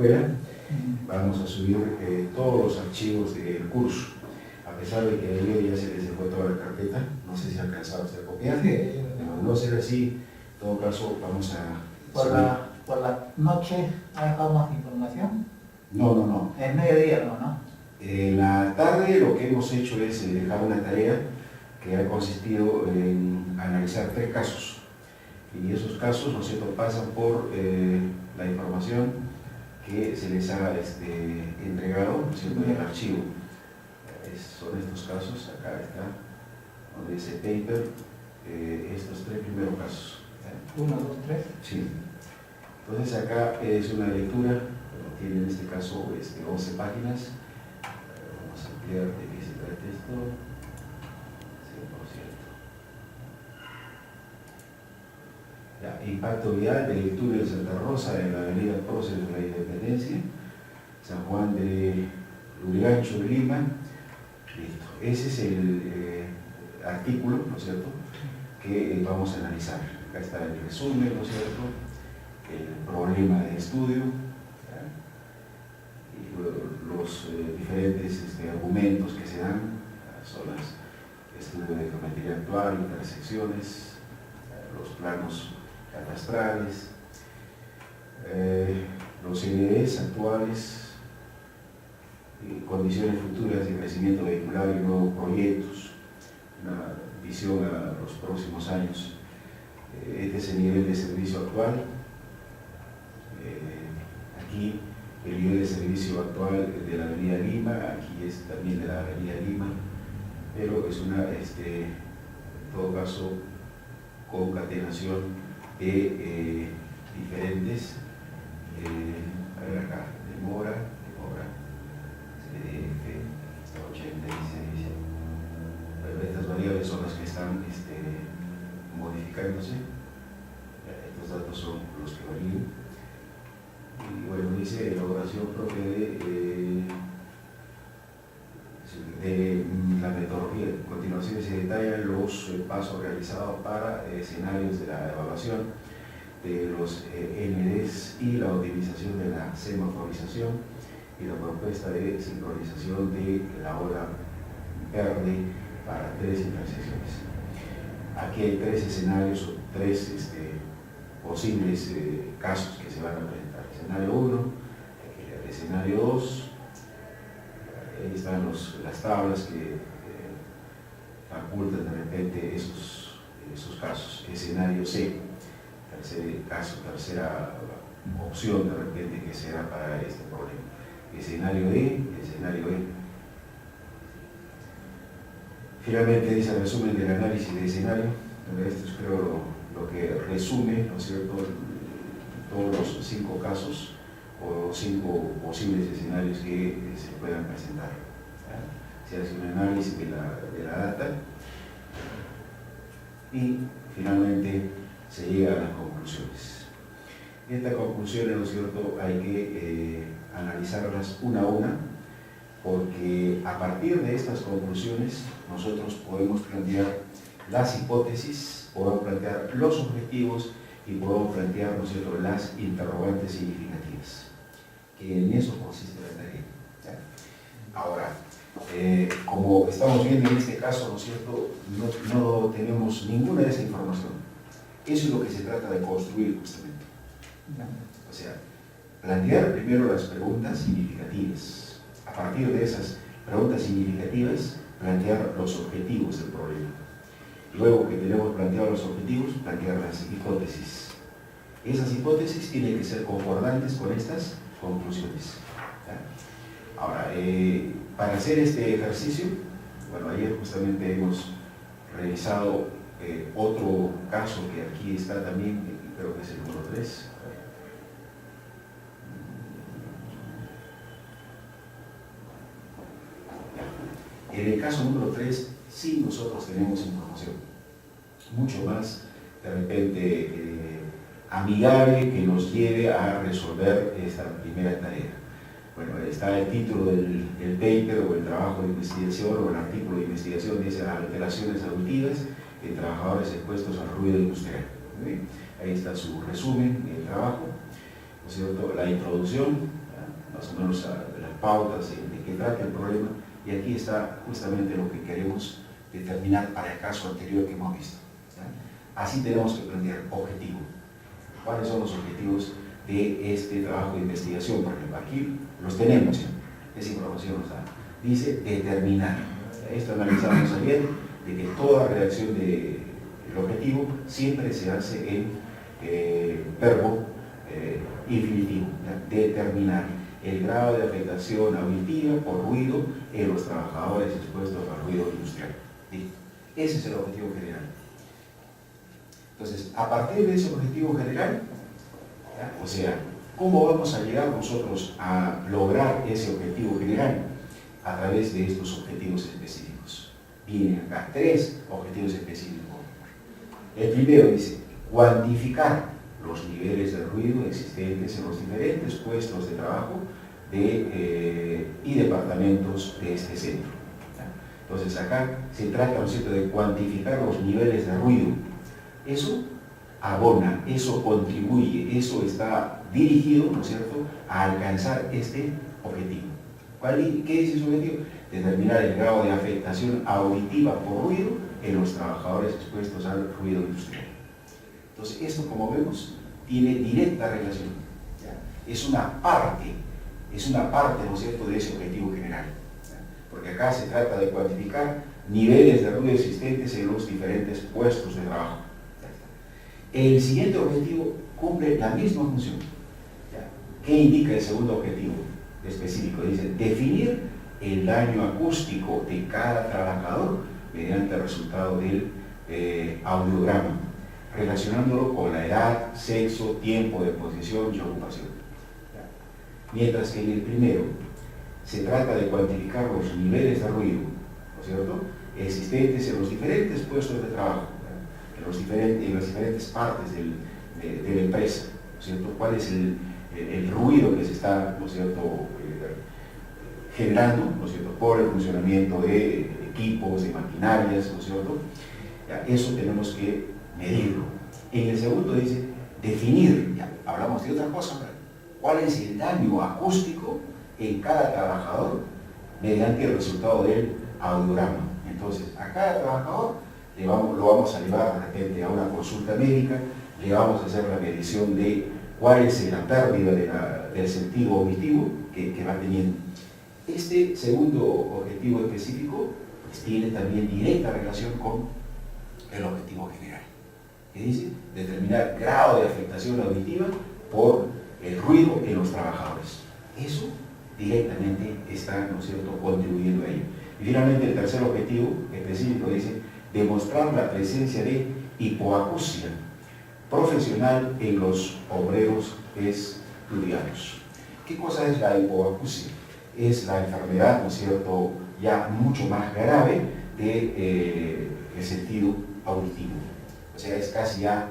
escuela, vamos a subir todos los archivos del curso. A pesar de que ayer ya se les dejó toda la carpeta, no sé si ha alcanzado a copiar, pero no ser así, en todo caso vamos a... ¿Por la noche ha dejado más información? No. En mediodía no. En la tarde lo que hemos hecho es dejar una tarea que ha consistido en analizar 3 casos. Y esos casos, ¿no es cierto?, pasan por la información que se les ha entregado, ¿no es cierto?, en el archivo. Son estos casos, acá está, donde dice paper, estos 3 primeros casos. 1, 2, 3. Sí. Entonces acá es una lectura, tiene en este caso 11 páginas. Vamos a ampliar de qué se trata esto. 100%. Ya, impacto vial de lectura de Santa Rosa en la avenida Próceres de la Independencia, San Juan de Lurigancho de Lima. Listo. Ese es el artículo, ¿no es cierto?, que vamos a analizar. Acá está el resumen, ¿no es cierto?, el problema de estudio, ¿ya?, y los diferentes argumentos que se dan, son los estudios de geometría actual, intersecciones, los planos catastrales, los NDEs actuales, condiciones futuras de crecimiento vehicular y nuevos proyectos, una visión a los próximos años. Este es el nivel de servicio actual. Aquí el nivel de servicio actual de la Avenida Lima, aquí es también de la Avenida Lima, pero es una, en todo caso, concatenación de diferentes, a ver acá, demora, CDF, 86, estas variables son las que están modificándose. Estos datos son los que varían. Y bueno, dice elaboración propia de la metodología. A continuación se detallan los pasos realizados para escenarios de la evaluación de los NDs y la optimización de la semaforización y la propuesta de sincronización de la hora verde para 3 intersecciones. Aquí hay 3 escenarios o 3 posibles casos que se van a presentar. Escenario 1, el escenario 2, ahí están las tablas que facultan de repente esos casos. Escenario C, tercera opción de repente que será para este problema. Escenario D, escenario E. Finalmente dice el resumen del análisis de escenario. Esto es creo lo que resume, ¿no es cierto?, todos los 5 casos o 5 posibles escenarios que se puedan presentar. Se hace un análisis de la data y finalmente se llega a las conclusiones. Estas conclusiones, ¿no es cierto?, hay que analizarlas una a una, porque a partir de estas conclusiones nosotros podemos plantear las hipótesis, podemos plantear los objetivos y podemos plantear, ¿no es cierto?, las interrogantes significativas, que en eso consiste la tarea. ¿Ya? Ahora, como estamos viendo en este caso, ¿no es cierto?, no tenemos ninguna de esa información. Eso es lo que se trata de construir justamente. O sea, plantear primero las preguntas significativas. A partir de esas preguntas significativas, plantear los objetivos del problema. Luego que tenemos planteados los objetivos, plantear las hipótesis. Esas hipótesis tienen que ser concordantes con estas conclusiones. ¿Ya? Ahora, para hacer este ejercicio, bueno, ayer justamente hemos revisado otro caso que aquí está también, creo que es el número 3. En el caso número 3, sí nosotros tenemos información, mucho más de repente amigable, que nos lleve a resolver esta primera tarea. Bueno, está el título del paper o el trabajo de investigación o el artículo de investigación, dice las alteraciones auditivas en trabajadores expuestos al ruido industrial. Ahí está su resumen del trabajo, ¿no es cierto?, la introducción más o menos las pautas de que trata el problema, y aquí está justamente lo que queremos determinar para el caso anterior que hemos visto. ¿Ya? Así tenemos que plantear objetivo. ¿Cuáles son los objetivos de este trabajo de investigación? Por ejemplo, aquí los tenemos, ¿sí? Esa información nos da. Dice determinar. Esto analizamos ayer, de que toda redacción del objetivo siempre se hace en verbo infinitivo. ¿Ya? Determinar el grado de afectación auditiva por ruido en los trabajadores expuestos al ruido industrial. ¿Sí? Ese es el objetivo general. Entonces, a partir de ese objetivo general, ¿ya? O sea, ¿cómo vamos a llegar nosotros a lograr ese objetivo general? A través de estos objetivos específicos. Vienen acá 3 objetivos específicos. El primero dice, cuantificar los niveles de ruido existentes en los diferentes puestos de trabajo y departamentos de este centro. Entonces acá se trata, ¿no es cierto?, de cuantificar los niveles de ruido. Eso abona, eso contribuye, eso está dirigido, ¿no es cierto?, a alcanzar este objetivo. ¿Qué es ese objetivo? Determinar el grado de afectación auditiva por ruido en los trabajadores expuestos al ruido industrial. Entonces, esto, como vemos, tiene directa relación. ¿Ya? Es una parte, ¿no es cierto?, de ese objetivo general. ¿Ya? Porque acá se trata de cuantificar niveles de ruido existentes en los diferentes puestos de trabajo. El siguiente objetivo cumple la misma función. ¿Ya? ¿Qué indica el segundo objetivo específico? Dice, definir el daño acústico de cada trabajador mediante el resultado del audiograma, relacionándolo con la edad, sexo, tiempo de posición y ocupación. ¿Ya? Mientras que en el primero se trata de cuantificar los niveles de ruido, ¿no es cierto?, existentes en los diferentes puestos de trabajo, en las diferentes partes de la empresa, ¿no es cierto?, cuál es el ruido que se está, ¿no es cierto?, generando, ¿no es cierto?, por el funcionamiento de equipos, de maquinarias, ¿no es cierto? Ya, eso tenemos que medirlo. En el segundo dice definir, ya hablamos de otra cosa, cuál es el daño acústico en cada trabajador mediante el resultado del audiograma. Entonces, a cada trabajador lo vamos a llevar de repente a una consulta médica, le vamos a hacer la medición de cuál es la pérdida del sentido auditivo que va teniendo. Este segundo objetivo específico pues, tiene también directa relación con el objetivo general, que dice determinar grado de afectación auditiva por el ruido en los trabajadores. Eso directamente está, ¿no es cierto?, contribuyendo a ello. Y finalmente el tercer objetivo específico dice demostrar la presencia de hipoacusia profesional en los obreros estudiados. ¿Qué cosa es la hipoacusia? Es la enfermedad, ¿no es cierto?, ya mucho más grave del sentido auditivo. O sea, es casi ya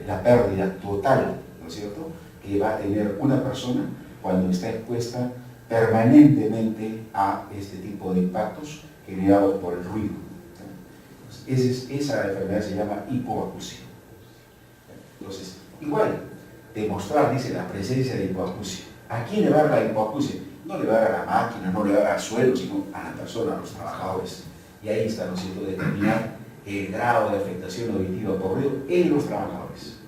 la pérdida total, ¿no es cierto?, que va a tener una persona cuando está expuesta permanentemente a este tipo de impactos generados por el ruido. Esa enfermedad se llama hipoacusia. Entonces, igual, demostrar, dice, la presencia de hipoacusia. ¿A quién le va a dar la hipoacusia? No le va a dar a la máquina, no le va a dar al suelo, sino a la persona, a los trabajadores. Y ahí está, ¿no es cierto?, determinar el grado de afectación auditiva por ruido en los trabajadores.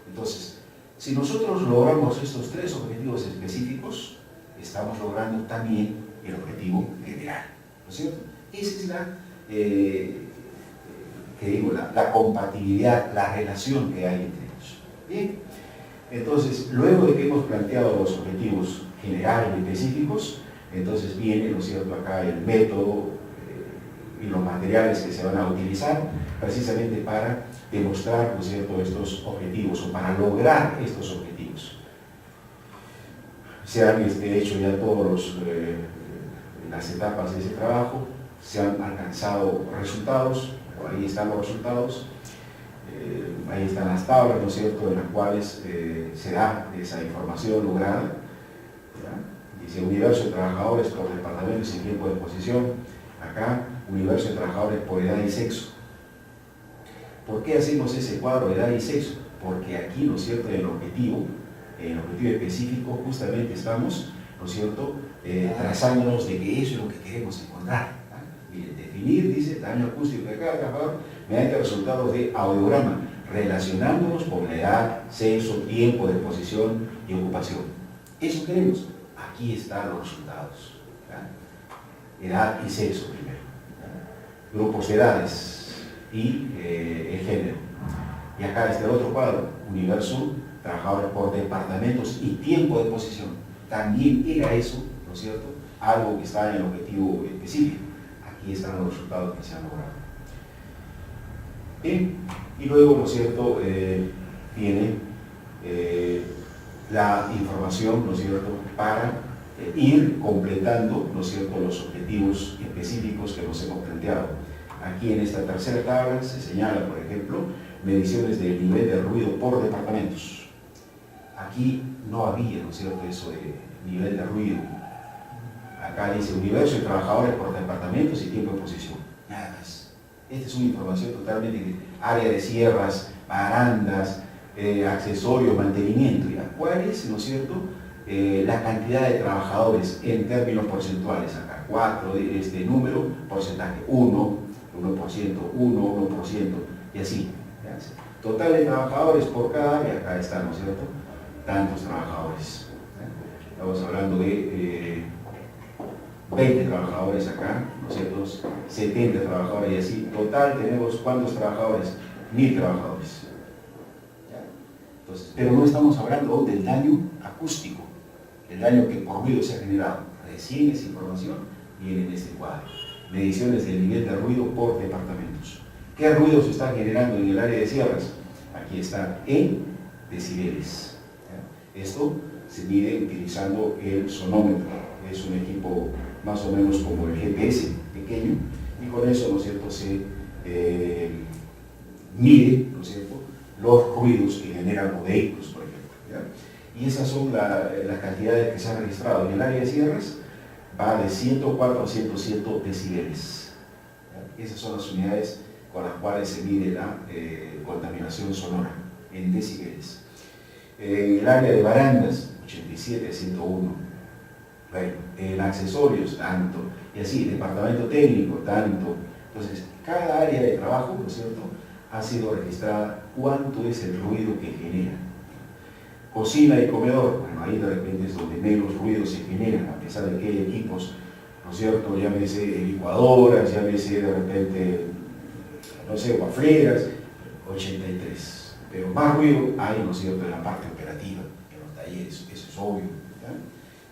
Entonces, si nosotros logramos estos 3 objetivos específicos, estamos logrando también el objetivo general, ¿no es cierto? Esa es la compatibilidad, la relación que hay entre ellos. Bien, entonces, luego de que hemos planteado los objetivos generales y específicos, entonces viene, ¿no es cierto?, acá el método y los materiales que se van a utilizar precisamente para demostrar, ¿no es cierto?, estos objetivos o para lograr estos objetivos. Se han hecho ya todas las etapas de ese trabajo, se han alcanzado resultados, ahí están los resultados, ahí están las tablas, ¿no es cierto?, en las cuales se da esa información lograda. ¿Ya? Dice universo de trabajadores por departamentos y tiempo de exposición, acá universo de trabajadores por edad y sexo. ¿Por qué hacemos ese cuadro de edad y sexo? Porque aquí, ¿no es cierto?, en el objetivo específico, justamente estamos, ¿no es cierto?, trazándonos de que eso es lo que queremos encontrar. Miren, definir, dice, daño acústico de cada trabajador mediante resultados de audiograma, relacionándonos con la edad, sexo, tiempo de posición y ocupación. Eso queremos. Aquí están los resultados. Edad y sexo primero. Grupos de edades y el género. Y acá está el otro cuadro, universo, trabajadores por departamentos y tiempo de posición. También era eso, ¿no es cierto?, algo que está en el objetivo específico. Aquí están los resultados que se han logrado. Bien, y luego, ¿no es cierto?, tiene la información, ¿no es cierto?, para ir completando, ¿no es cierto?, los objetivos específicos que nos hemos planteado. Aquí en esta tercera tabla se señala, por ejemplo, mediciones del nivel de ruido por departamentos. Aquí no había, ¿no es cierto?, eso de nivel de ruido. Acá dice universo de trabajadores por departamentos y tiempo de posición. Nada más. Esta es una información totalmente de área de sierras, barandas, accesorios, mantenimiento. ¿Cuál es, no es cierto?, la cantidad de trabajadores en términos porcentuales? Acá 4, este número, porcentaje 1, 1%, 1%, y así. Total de trabajadores por cada área, acá está, ¿no es cierto?, tantos trabajadores. Estamos hablando de 20 trabajadores acá, ¿no es cierto?, 70 trabajadores y así. Total tenemos ¿cuántos trabajadores? 1000 trabajadores. Entonces, pero no estamos hablando del daño acústico, el daño que por ruido se ha generado. Recién esa información viene en este cuadro. Mediciones del nivel de ruido por departamentos. ¿Qué ruido se está generando en el área de sierras? Aquí está en decibeles. Esto se mide utilizando el sonómetro. Es un equipo más o menos como el GPS pequeño, y con eso, ¿no es cierto?, se mide, ¿no es cierto?, los ruidos que generan los vehículos, por ejemplo. ¿Ya? Y esas son las cantidades que se han registrado. En el área de sierras va de 104 a 107 decibeles. ¿Ya? Esas son las unidades con las cuales se mide la contaminación sonora en decibeles. En el área de barandas, 87 a 101. Bueno, en accesorios, tanto. Y así, departamento técnico, tanto. Entonces, cada área de trabajo, ¿no es cierto?, ha sido registrada cuánto es el ruido que genera. Cocina y comedor, bueno, ahí de repente es donde menos ruido se generan, a pesar de que hay equipos, ¿no es cierto?, llámese licuadoras, llámese de repente, no sé, guafleras, 83. Pero más ruido hay, ¿no es cierto?, en la parte operativa, en los talleres, eso es obvio. ¿Ya?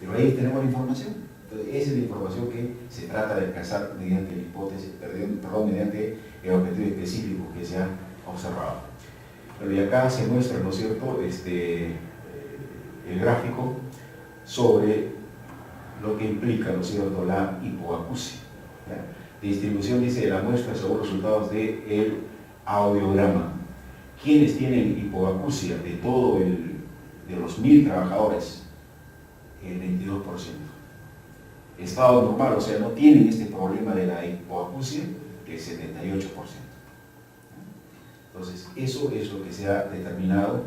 Pero ahí tenemos la información. Entonces, esa es la información que se trata de alcanzar mediante la hipótesis, mediante el objetivo específico que se ha observado. Pero y acá se muestra, ¿no es cierto?, el gráfico sobre lo que implica, ¿no es cierto?, la hipoacusia. ¿Ya? Distribución, dice, de la muestra según resultados del audiograma. ¿Quiénes tienen hipoacusia? De los 1000 trabajadores, el 22%. Estado normal, o sea, no tienen este problema de la hipoacusia, el 78%. Entonces, eso es lo que se ha determinado,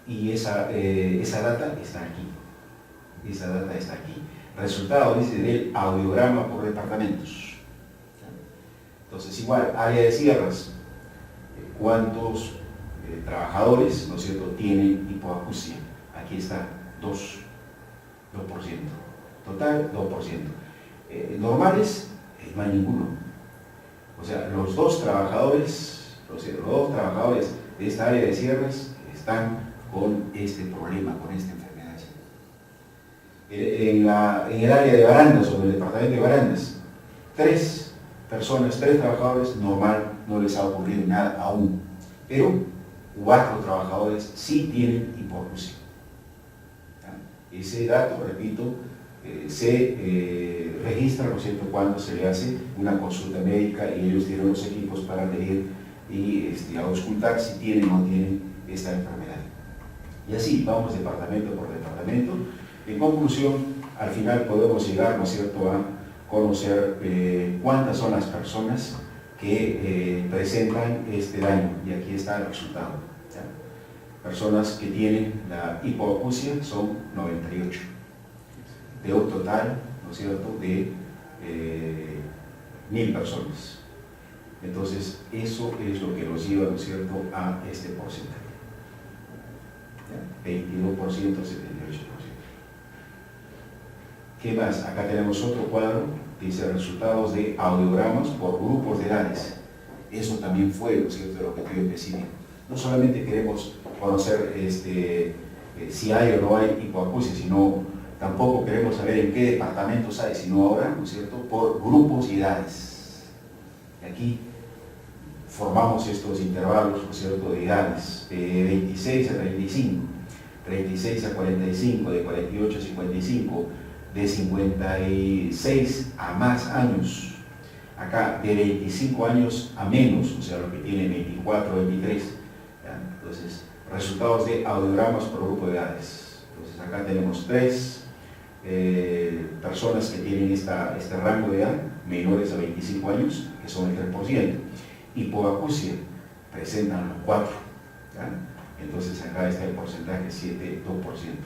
y esa data está aquí. Esa data está aquí. Resultado, dice, del audiograma por departamentos. Entonces, igual, área de sierras, ¿cuántos trabajadores, ¿no es cierto?, tienen hipoacusia? Aquí está, 2%. Total, 2%. Normales, no hay ninguno. O sea, los dos trabajadores de esta área de sierras están con este problema, con esta enfermedad. En el área de barandas, o en el departamento de barandas, 3 trabajadores, normal, no les ha ocurrido nada aún. Pero 4 trabajadores sí tienen hipoacusia. Ese dato, repito, se registra, ¿no es cierto?, cuando se le hace una consulta médica y ellos tienen los equipos para medir y auscultar si tienen o no tienen esta enfermedad. Y así vamos departamento por departamento. En conclusión, al final podemos llegar, ¿no es cierto?, a conocer cuántas son las personas que presentan este daño, y aquí está el resultado. ¿Ya? Personas que tienen la hipoacusia son 98. de un total, ¿no es cierto?, de 1000 personas. Entonces, eso es lo que nos lleva, ¿no es cierto?, a este porcentaje. ¿Ya? 22%, 78%. ¿Qué más? Acá tenemos otro cuadro, dice resultados de audiogramas por grupos de edades. Eso también fue, ¿no es cierto?, el objetivo específico. No solamente queremos conocer si hay o no hay hipoacusia, sino tampoco queremos saber en qué departamentos hay, sino ahora, ¿no es cierto?, por grupos y edades. Y aquí formamos estos intervalos, ¿no es cierto?, de edades, de 26 a 35, 36 a 45, de 48 a 55, de 56 a más años. Acá de 25 años a menos, o sea, lo que tiene 24, 23. ¿Ya? Entonces, resultados de audiogramas por grupo de edades. Entonces, acá tenemos 3 personas que tienen este rango de edad, menores a 25 años, que son el 3%. Hipoacusia, presentan los 4. ¿Ya? Entonces, acá está el porcentaje 7,2%.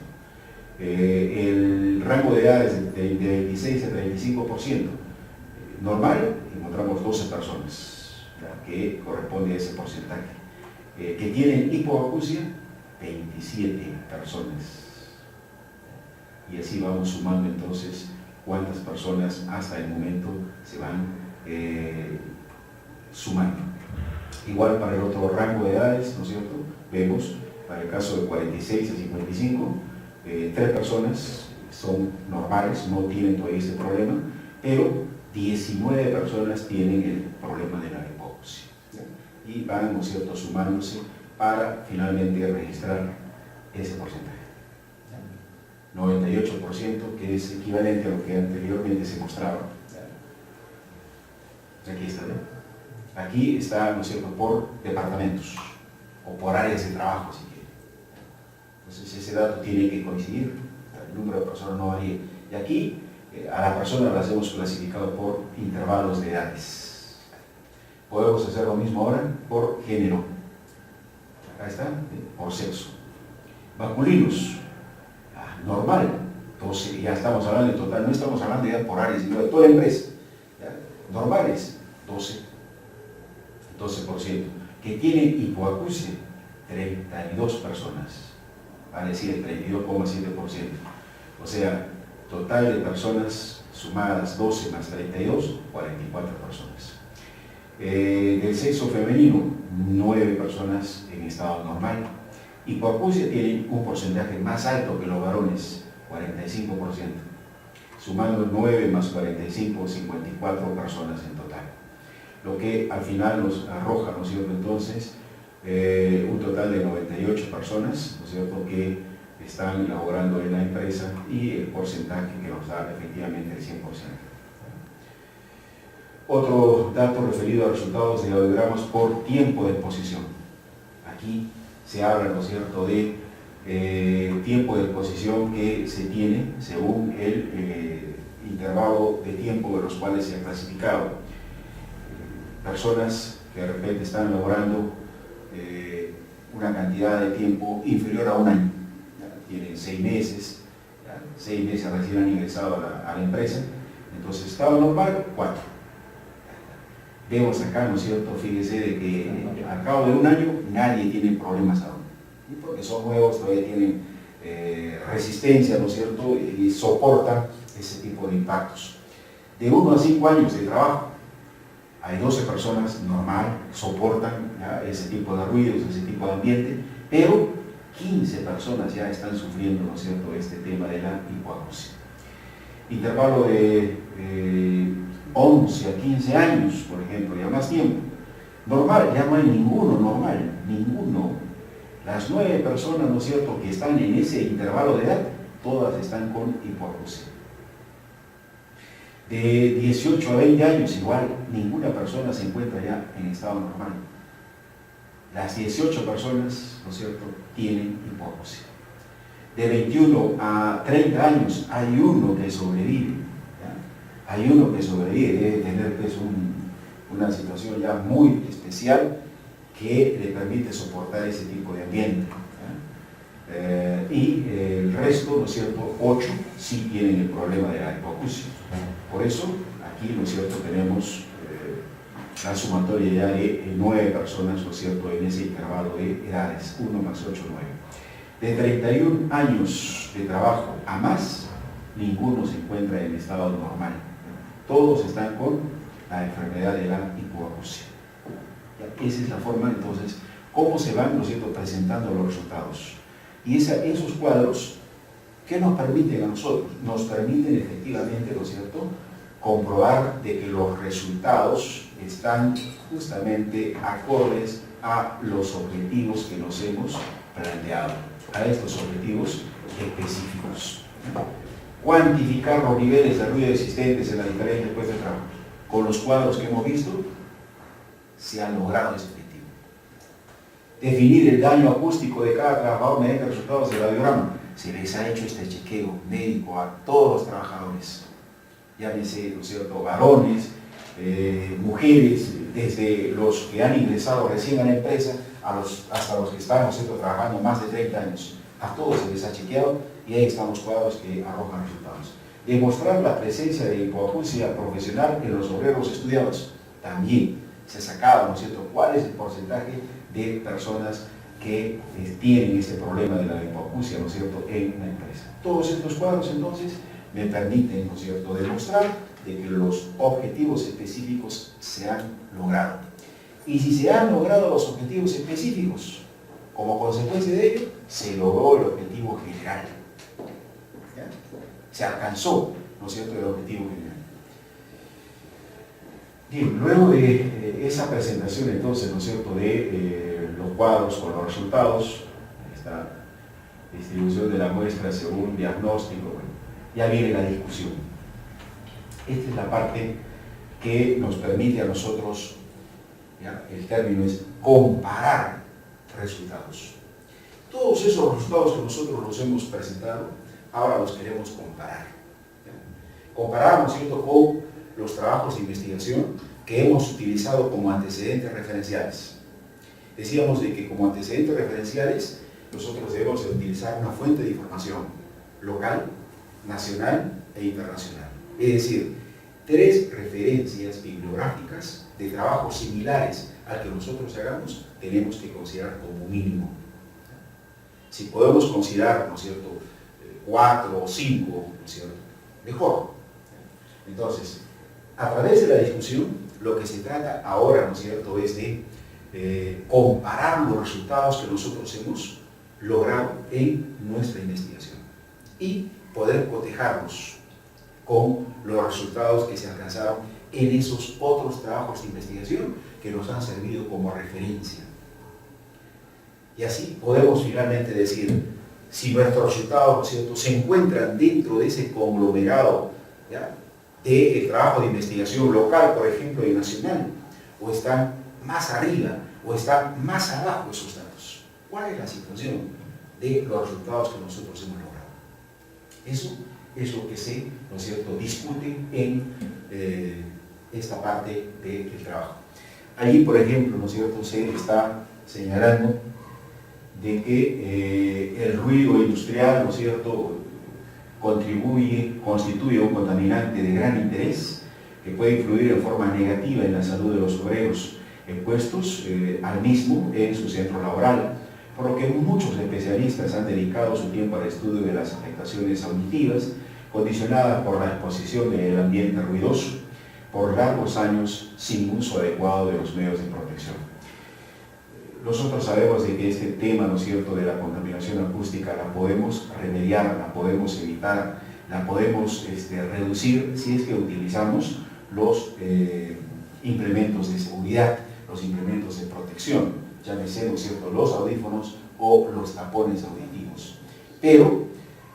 El rango de edades de 26 a 35%. Normal, encontramos 12 personas, ¿ya?, que corresponde a ese porcentaje. Que tienen hipoacusia, 27 personas. Y así vamos sumando entonces cuántas personas hasta el momento se van sumando. Igual para el otro rango de edades, ¿no es cierto? Vemos, para el caso de 46 a 55, 3 personas son normales, no tienen todavía ese problema, pero 19 personas tienen el problema de la hipoacusia. Y van, ¿no es cierto?, sumándose para finalmente registrar ese porcentaje. 98%, que es equivalente a lo que anteriormente se mostraba. Aquí está, ¿no? Aquí está, ¿no es cierto?, por departamentos o por áreas de trabajo, si quiere. Entonces ese dato tiene que coincidir, el número de personas no varía. Y aquí a la persona las hemos clasificado por intervalos de edades. Podemos hacer lo mismo ahora por género. Acá está, por sexo. Masculinos, normal. Entonces ya estamos hablando en total, no estamos hablando ya por áreas, sino de toda la empresa. ¿Ya? Normales, 12%. Que tienen hipoacusia, 32 personas. Vale decir, el 32,7%. O sea, total de personas sumadas 12 más 32, 44 personas. Del sexo femenino, 9 personas en estado normal. Hipoacusia tienen un porcentaje más alto que los varones, 45%. Sumando 9 más 45, 54 personas en total. Lo que al final nos arroja, ¿no es cierto?, entonces, un total de 98 personas, ¿no es cierto?, que están laborando en la empresa y el porcentaje que nos da efectivamente el 100%. Otro dato referido a resultados de audiogramas por tiempo de exposición. Aquí se habla, ¿no es cierto?, de tiempo de exposición que se tiene según el intervalo de tiempo de los cuales se ha clasificado. Personas que de repente están laborando una cantidad de tiempo inferior a un año. Tienen 6 meses, 6 meses recién han ingresado a la empresa, entonces estado normal, 4. Vemos acá, ¿no es cierto?, fíjese de que al cabo de un año nadie tiene problemas aún, porque son nuevos, todavía tienen resistencia, ¿no es cierto?, y soportan ese tipo de impactos. De 1 a 5 años de trabajo, hay 12 personas normal, soportan ya ese tipo de ruidos, ese tipo de ambiente, pero 15 personas ya están sufriendo, ¿no es cierto?, este tema de la hipoacusia. Intervalo de 11 a 15 años, por ejemplo, ya más tiempo. Normal, ya no hay ninguno normal, ninguno. Las 9 personas, ¿no es cierto?, que están en ese intervalo de edad, todas están con hipoacusia. De 18 a 20 años, igual, ninguna persona se encuentra ya en estado normal. Las 18 personas, ¿no es cierto?, tienen hipoacusia. De 21 a 30 años hay uno que sobrevive. ¿Ya? Hay uno que sobrevive, debe tener pues, una situación ya muy especial que le permite soportar ese tipo de ambiente. ¿Ya? y el resto, ¿no es cierto?, 8 sí tienen el problema de la hipoacusia. Por eso, aquí, ¿no es cierto?, tenemos la sumatoria ya de 9 personas, ¿no es cierto?, en ese intervalo de edades, 1 más 8, 9. De 31 años de trabajo a más, ninguno se encuentra en estado normal. Todos están con la enfermedad de la hipoacusia. Esa es la forma, entonces, cómo se van, ¿no es cierto?, presentando los resultados. Y esos cuadros, ¿qué nos permiten a nosotros? Nos permiten efectivamente, ¿no es cierto?, comprobar de que los resultados están justamente acordes a los objetivos que nos hemos planteado, a estos objetivos específicos. Cuantificar los niveles de ruido existentes en las diferentes puestos de trabajo. Con los cuadros que hemos visto, se ha logrado ese objetivo. Definir el daño acústico de cada trabajador mediante resultados del radiograma. Se les ha hecho este chequeo médico a todos los trabajadores, llámese, ¿no es cierto?, varones, mujeres, desde los que han ingresado recién a la empresa hasta los que están, ¿no es cierto?, trabajando más de 30 años. A todos se les ha chequeado y ahí están los cuadros que arrojan resultados. Demostrar la presencia de hipoacusia profesional en los obreros estudiados. También se ha sacado, ¿no es cierto?, cuál es el porcentaje de personas que tienen este problema de la hipoacusia, ¿no es cierto?, en una empresa. Todos estos cuadros, entonces, me permiten, ¿no es cierto?, demostrar de que los objetivos específicos se han logrado. Y si se han logrado los objetivos específicos, como consecuencia de ello, se logró el objetivo general. ¿Ya? Se alcanzó, ¿no es cierto?, el objetivo general. Bien, luego de esa presentación, entonces, ¿no es cierto?, de los cuadros con los resultados, esta distribución de la muestra según diagnóstico, bueno, ya viene la discusión. Esta es la parte que nos permite a nosotros, ¿ya?, el término es comparar resultados. Todos esos resultados que nosotros los hemos presentado, ahora los queremos comparar. ¿Ya? Comparar, ¿no es cierto?, con los trabajos de investigación que hemos utilizado como antecedentes referenciales. Decíamos de que como antecedentes referenciales nosotros debemos utilizar una fuente de información local, nacional e internacional. Es decir, 3 referencias bibliográficas de trabajos similares al que nosotros hagamos, tenemos que considerar como mínimo. Si podemos considerar, ¿no es cierto?, 4 o 5, ¿no es cierto?, mejor. Entonces, a través de la discusión, lo que se trata ahora, ¿no es cierto?, es de comparar los resultados que nosotros hemos logrado en nuestra investigación y poder cotejarlos con los resultados que se alcanzaron en esos otros trabajos de investigación que nos han servido como referencia. Y así podemos finalmente decir si nuestros resultados, ¿no es cierto?, se encuentran dentro de ese conglomerado, ¿ya?, del trabajo de investigación local, por ejemplo, y nacional, o están más arriba, o están más abajo esos datos. ¿Cuál es la situación de los resultados que nosotros hemos logrado? Eso es lo que se, ¿no es cierto?, discute en esta parte del trabajo. Allí, por ejemplo, ¿no es cierto?, se está señalando de que el ruido industrial, ¿no es cierto?, constituye un contaminante de gran interés que puede influir en forma negativa en la salud de los obreros expuestos al mismo en su centro laboral, por lo que muchos especialistas han dedicado su tiempo al estudio de las afectaciones auditivas condicionadas por la exposición del ambiente ruidoso por largos años sin uso adecuado de los medios de protección. Nosotros sabemos de que este tema, ¿no es cierto?, de la contaminación acústica la podemos remediar, la podemos evitar, la podemos reducir si es que utilizamos los implementos de seguridad, los implementos de protección, llámese, ¿no es cierto?, los audífonos o los tapones auditivos. Pero,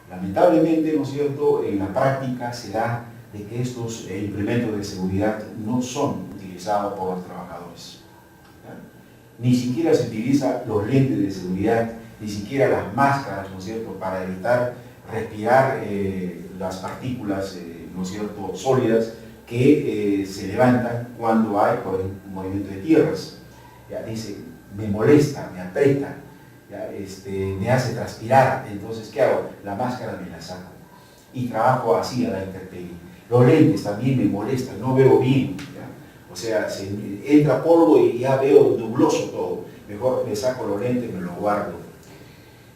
lamentablemente, ¿no es cierto?, en la práctica se da de que estos implementos de seguridad no son utilizados por los trabajadores. Ni siquiera se utilizan los lentes de seguridad, ni siquiera las máscaras, ¿no es cierto?, para evitar respirar las partículas, ¿no es cierto?, sólidas que se levantan cuando hay, por ejemplo, un movimiento de tierras. Ya dice, me molesta, me aprieta, ya, me hace transpirar, entonces ¿qué hago? La máscara me la saco y trabajo así a la intemperie. Los lentes también me molestan, no veo bien, ¿ya? O sea, se entra polvo y ya veo nubloso todo, mejor me saco los lentes, me los guardo.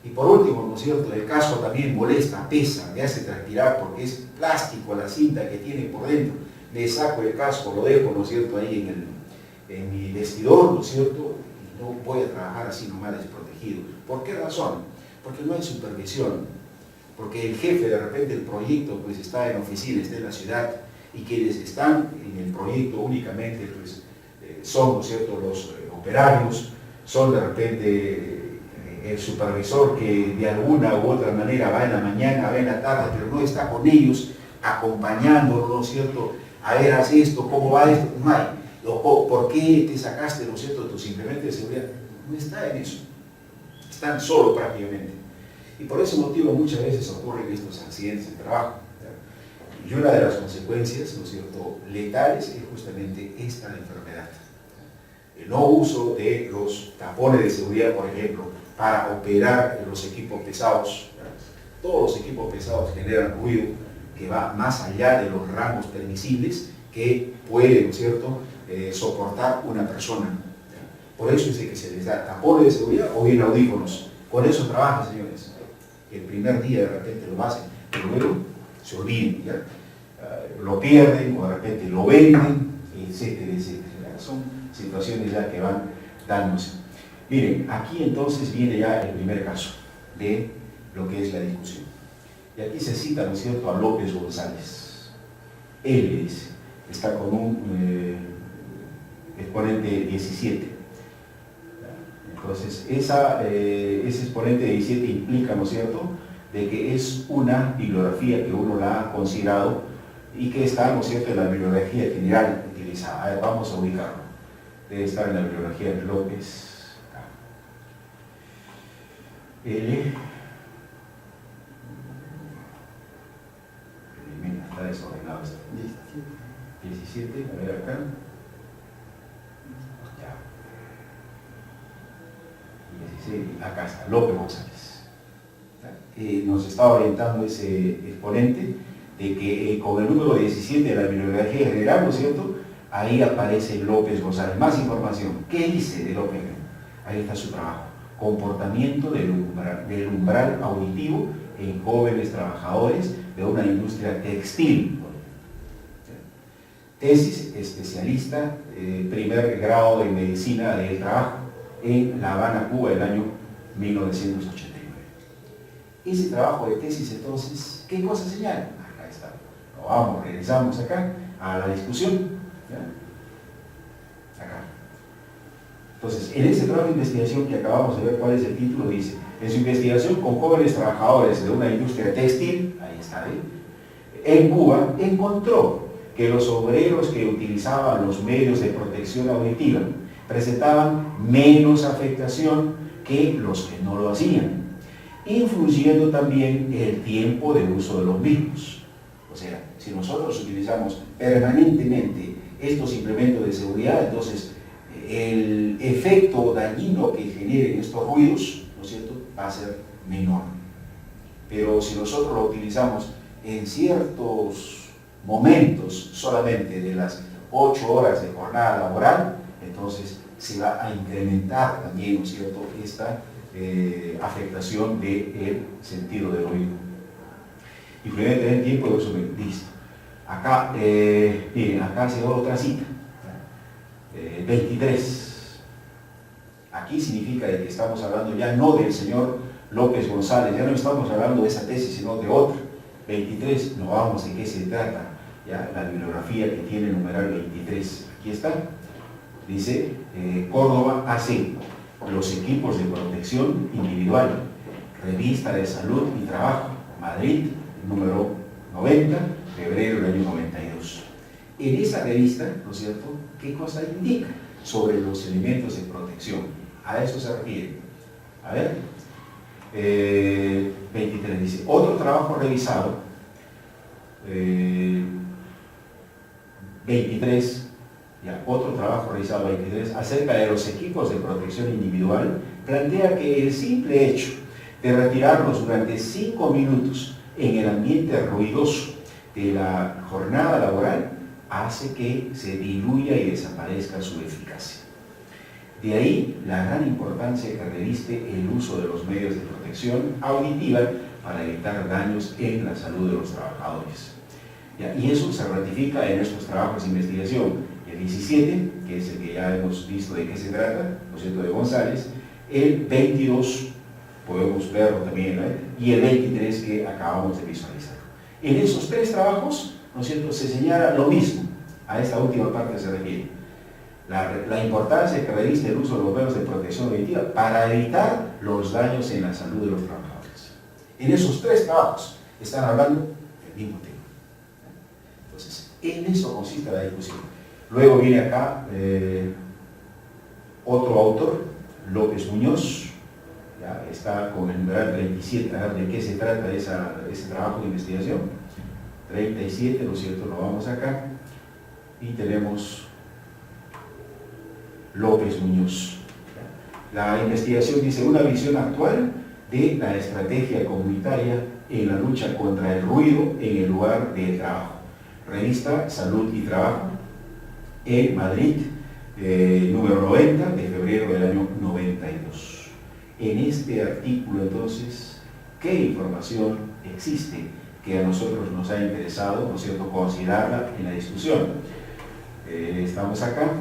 Y por último, ¿no es cierto?, el casco también molesta, pesa, me hace transpirar porque es plástico la cinta que tiene por dentro. Le saco el casco, lo dejo, ¿no es cierto?, ahí en mi vestidor, ¿no es cierto?, y no voy a trabajar así nomás desprotegido. ¿Por qué razón? Porque no hay supervisión, porque el jefe de repente del proyecto pues está en oficina, está en la ciudad, y quienes están en el proyecto únicamente pues son, ¿no es cierto?, los operarios, son de repente el supervisor que de alguna u otra manera va en la mañana, va en la tarde, pero no está con ellos, acompañándolos, ¿no es cierto?, a ver, haz esto, ¿cómo va esto? No hay. ¿Por qué te sacaste, ¿no es cierto?, tus implementos de seguridad? No está en eso. Están solos prácticamente. Y por ese motivo muchas veces ocurren estos accidentes de trabajo. Y una de las consecuencias, ¿no es cierto?, letales es justamente esta enfermedad. El no uso de los tapones de seguridad, por ejemplo, para operar los equipos pesados. Todos los equipos pesados generan ruido que va más allá de los rangos permisibles que puede, ¿no es cierto?, soportar una persona. Por eso es que se les da tapones de seguridad o bien audífonos. Con eso trabajan, señores. El primer día de repente lo hacen, pero luego se olviden, ¿ya? Lo pierden o de repente lo venden, etcétera, etcétera. Son situaciones ya que van dándose. Miren, aquí entonces viene ya el primer caso de lo que es la discusión. Y aquí se cita, ¿no es cierto?, a López González. Él está con un exponente 17. Entonces, ese exponente 17 implica, ¿no es cierto?, de que es una bibliografía que uno la ha considerado y que está, ¿no es cierto?, en la bibliografía general utilizada. A ver, vamos a ubicarlo. Debe estar en la bibliografía de López. L. Está desordenado esto. 17, a ver acá. Ya. 16, acá está, López González. Nos está orientando ese exponente de que con el número 17 de la bibliografía general, ¿no es cierto?, ahí aparece López González. Más información. ¿Qué dice de López? Ahí está su trabajo. Comportamiento del umbral auditivo en jóvenes trabajadores de una industria textil. Tesis especialista, primer grado de medicina del trabajo en La Habana, Cuba, el año 1989. Ese trabajo de tesis, entonces, ¿qué cosa señala? Acá está. Vamos, regresamos acá a la discusión. ¿Ya? Acá. Entonces, en ese trabajo de investigación que acabamos de ver, ¿cuál es el título? Dice, en su investigación con jóvenes trabajadores de una industria textil, ahí está, en Cuba, encontró que los obreros que utilizaban los medios de protección auditiva presentaban menos afectación que los que no lo hacían, influyendo también el tiempo de uso de los mismos. O sea, si nosotros utilizamos permanentemente estos implementos de seguridad, entonces el efecto dañino que generen estos ruidos, ¿no es cierto?, va a ser menor. Pero si nosotros lo utilizamos en ciertos momentos solamente de las 8 horas de jornada laboral, entonces se va a incrementar también, ¿no es cierto?, esta afectación del sentido del oído. Influyente en el tiempo de uso listo. Acá, miren, acá se da otra cita. 23. Aquí significa de que estamos hablando ya no del señor López González, ya no estamos hablando de esa tesis, sino de otra. 23, no vamos de qué se trata, ya la bibliografía que tiene el numeral 23. Aquí está. Dice, Córdoba AC, los equipos de protección individual, revista de salud y trabajo, Madrid, número 90, febrero del año 92. En esa revista, ¿no es cierto?, ¿qué cosa indica sobre los elementos de protección? A eso se refiere. A ver, 23 dice, otro trabajo revisado, 23, ya, otro trabajo realizado 23, acerca de los equipos de protección individual plantea que el simple hecho de retirarnos durante 5 minutos en el ambiente ruidoso de la jornada laboral hace que se diluya y desaparezca su eficacia. De ahí la gran importancia que reviste el uso de los medios de protección auditiva para evitar daños en la salud de los trabajadores. Y eso se ratifica en nuestros trabajos de investigación. El 17, que es el que ya hemos visto de qué se trata, ¿no es cierto?, de González. El 22, podemos verlo también, ¿no?, y el 23 que acabamos de visualizar. En esos 3 trabajos, ¿no es cierto?, se señala lo mismo. A esta última parte se refiere. La importancia que reviste el uso de los medios de protección auditiva para evitar los daños en la salud de los trabajadores. En esos 3 trabajos están hablando del mismo tema. Entonces, en eso consiste la discusión. Luego viene acá otro autor, López Muñoz, ya está con el numeral 37, a ver de qué se trata ese trabajo de investigación. 37, ¿no es cierto?, lo vamos acá, y tenemos López Muñoz. La investigación dice una visión actual de la estrategia comunitaria en la lucha contra el ruido en el lugar de trabajo. Revista Salud y Trabajo, en Madrid, número 90 de febrero del año 92. En este artículo, entonces, ¿qué información existe que a nosotros nos ha interesado, ¿no es cierto?, considerarla en la discusión? Estamos acá.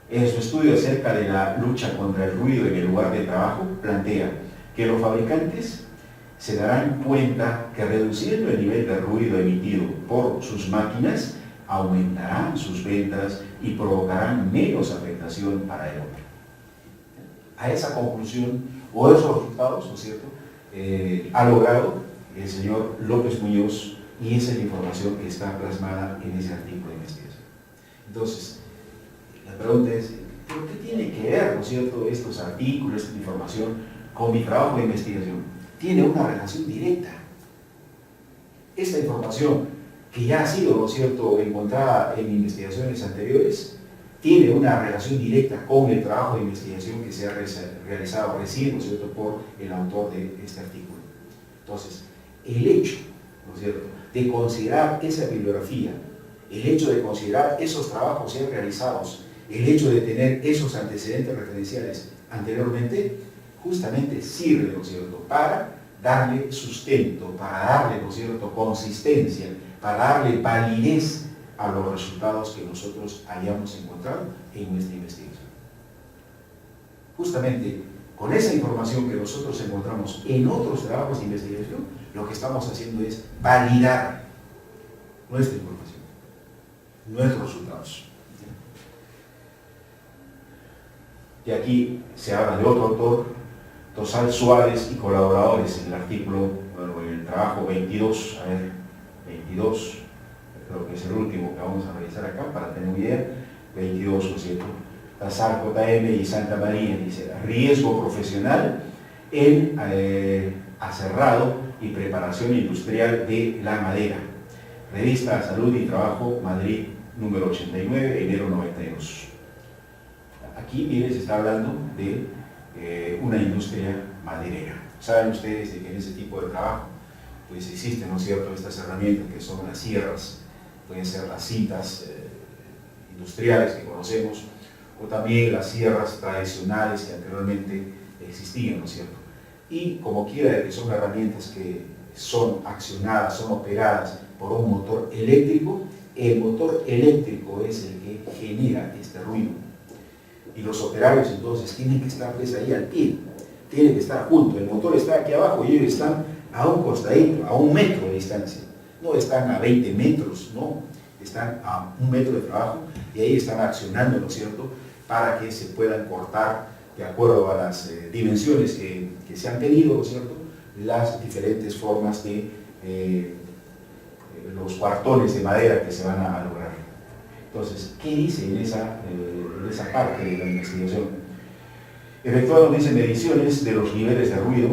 En su estudio acerca de la lucha contra el ruido en el lugar de trabajo, plantea que los fabricantes se darán cuenta que reduciendo el nivel de ruido emitido por sus máquinas, aumentarán sus ventas y provocarán menos afectación para el hombre. A esa conclusión, o esos resultados, ¿no es cierto?, ha logrado el señor López Muñoz, y esa es la información que está plasmada en ese artículo de investigación. Entonces, la pregunta es, ¿pero qué tiene que ver, ¿no es cierto?, estos artículos, esta información, con mi trabajo de investigación? Tiene una relación directa. Esta información, que ya ha sido, ¿no es cierto?, encontrada en investigaciones anteriores, tiene una relación directa con el trabajo de investigación que se ha realizado recién, ¿no es cierto?, por el autor de este artículo. Entonces, el hecho, ¿no es cierto?, de considerar esa bibliografía, el hecho de considerar esos trabajos ya realizados, el hecho de tener esos antecedentes referenciales anteriormente, justamente sirve, ¿no es cierto?, para darle sustento, para darle, ¿no es cierto?, consistencia, para darle validez a los resultados que nosotros hayamos encontrado en nuestra investigación. Justamente con esa información que nosotros encontramos en otros trabajos de investigación, lo que estamos haciendo es validar nuestra información, nuestros resultados. Y aquí se habla de otro autor, Tosal Suárez y colaboradores, en el artículo, bueno, en el trabajo 22, 22, creo que es el último que vamos a realizar acá para tener una idea, 22, ¿no es cierto? Lazar JM y Santa María, dice, riesgo profesional en aserrado y preparación industrial de la madera. Revista Salud y Trabajo, Madrid, número 89, enero 92. Aquí, miren, se está hablando de una industria maderera. Saben ustedes de que en ese tipo de trabajo pues existen, ¿no es cierto?, estas herramientas que son las sierras, pueden ser las cintas industriales que conocemos, o también las sierras tradicionales que anteriormente existían, ¿no es cierto? Y como quiera que son herramientas que son accionadas, son operadas por un motor eléctrico, el motor eléctrico es el que genera este ruido. Y los operarios entonces tienen que estar pues ahí al pie, tienen que estar juntos, el motor está aquí abajo y ellos están a un costadito, a 1 metro de distancia. No están a 20 metros, no, están a 1 metro de trabajo y ahí están accionando, ¿no es cierto?, para que se puedan cortar de acuerdo a las dimensiones que se han pedido, ¿no es cierto?, las diferentes formas de los cuartones de madera que se van a lograr. Entonces, ¿qué dice en esa parte de la investigación? Efectuaron, dice, mediciones de los niveles de ruido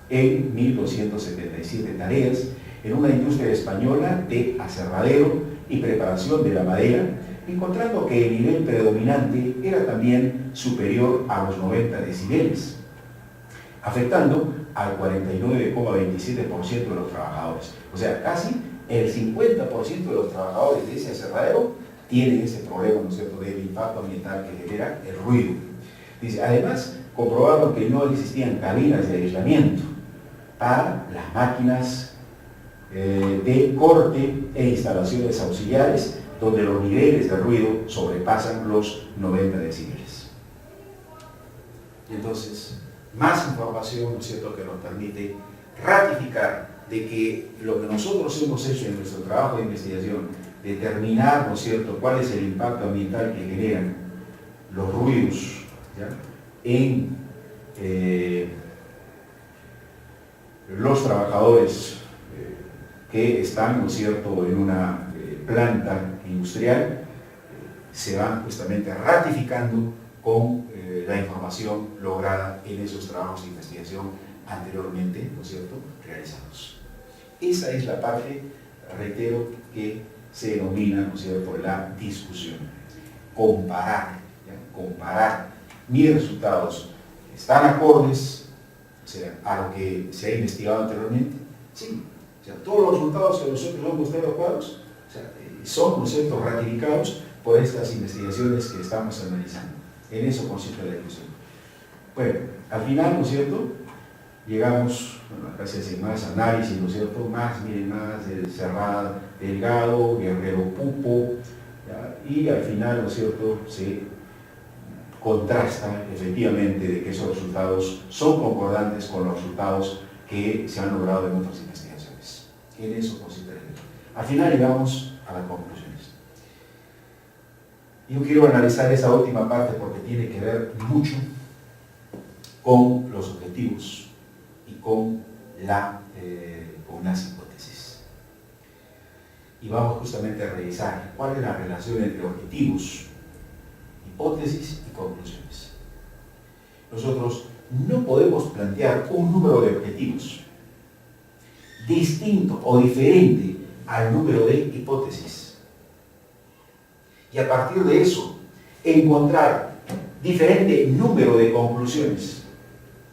en 1277 tareas, en una industria española de aserradero y preparación de la madera, encontrando que el nivel predominante era también superior a los 90 decibeles, afectando al 49,27% de los trabajadores. O sea, casi el 50% de los trabajadores de ese aserradero tienen ese problema, ¿no es cierto?, del impacto ambiental que genera el ruido. Dice, además, comprobaron que no existían cabinas de aislamiento para las máquinas de corte e instalaciones auxiliares, donde los niveles de ruido sobrepasan los 90 decibeles. Entonces, más información, ¿no es cierto?, que nos permite ratificar de que lo que nosotros hemos hecho en nuestro trabajo de investigación, determinar, ¿no es cierto?, cuál es el impacto ambiental que generan los ruidos, ¿ya?, en los trabajadores que están, ¿no es cierto?, en una planta industrial, se van justamente ratificando con la información lograda en esos trabajos de investigación anteriormente, ¿no es cierto?, realizados. Esa es la parte, reitero, que se denomina, ¿no es cierto?, la discusión. Comparar, ¿ya?, comparar mis resultados, ¿están acordes, o sea, a lo que se ha investigado anteriormente? Sí. O sea, todos los resultados que nosotros hemos mostrado adecuados, o sea, son, ¿no es cierto?, ratificados por estas investigaciones que estamos analizando. En eso consiste la discusión. Bueno, al final, ¿no es cierto?, llegamos, bueno, acá se hace más análisis, ¿no es cierto?, más, miren, más Cerrada Delgado, Guerrero Pupo, ¿ya?, y al final, ¿no es cierto?, se contrasta efectivamente de que esos resultados son concordantes con los resultados que se han logrado en otras investigaciones. En eso consiste la discusión. Al final llegamos a las conclusiones. Yo quiero analizar esa última parte porque tiene que ver mucho con los objetivos y con las hipótesis. Y vamos justamente a revisar cuál es la relación entre objetivos, hipótesis y conclusiones. Nosotros no podemos plantear un número de objetivos distinto o diferente al número de hipótesis. Y a partir de eso, encontrar diferente número de conclusiones.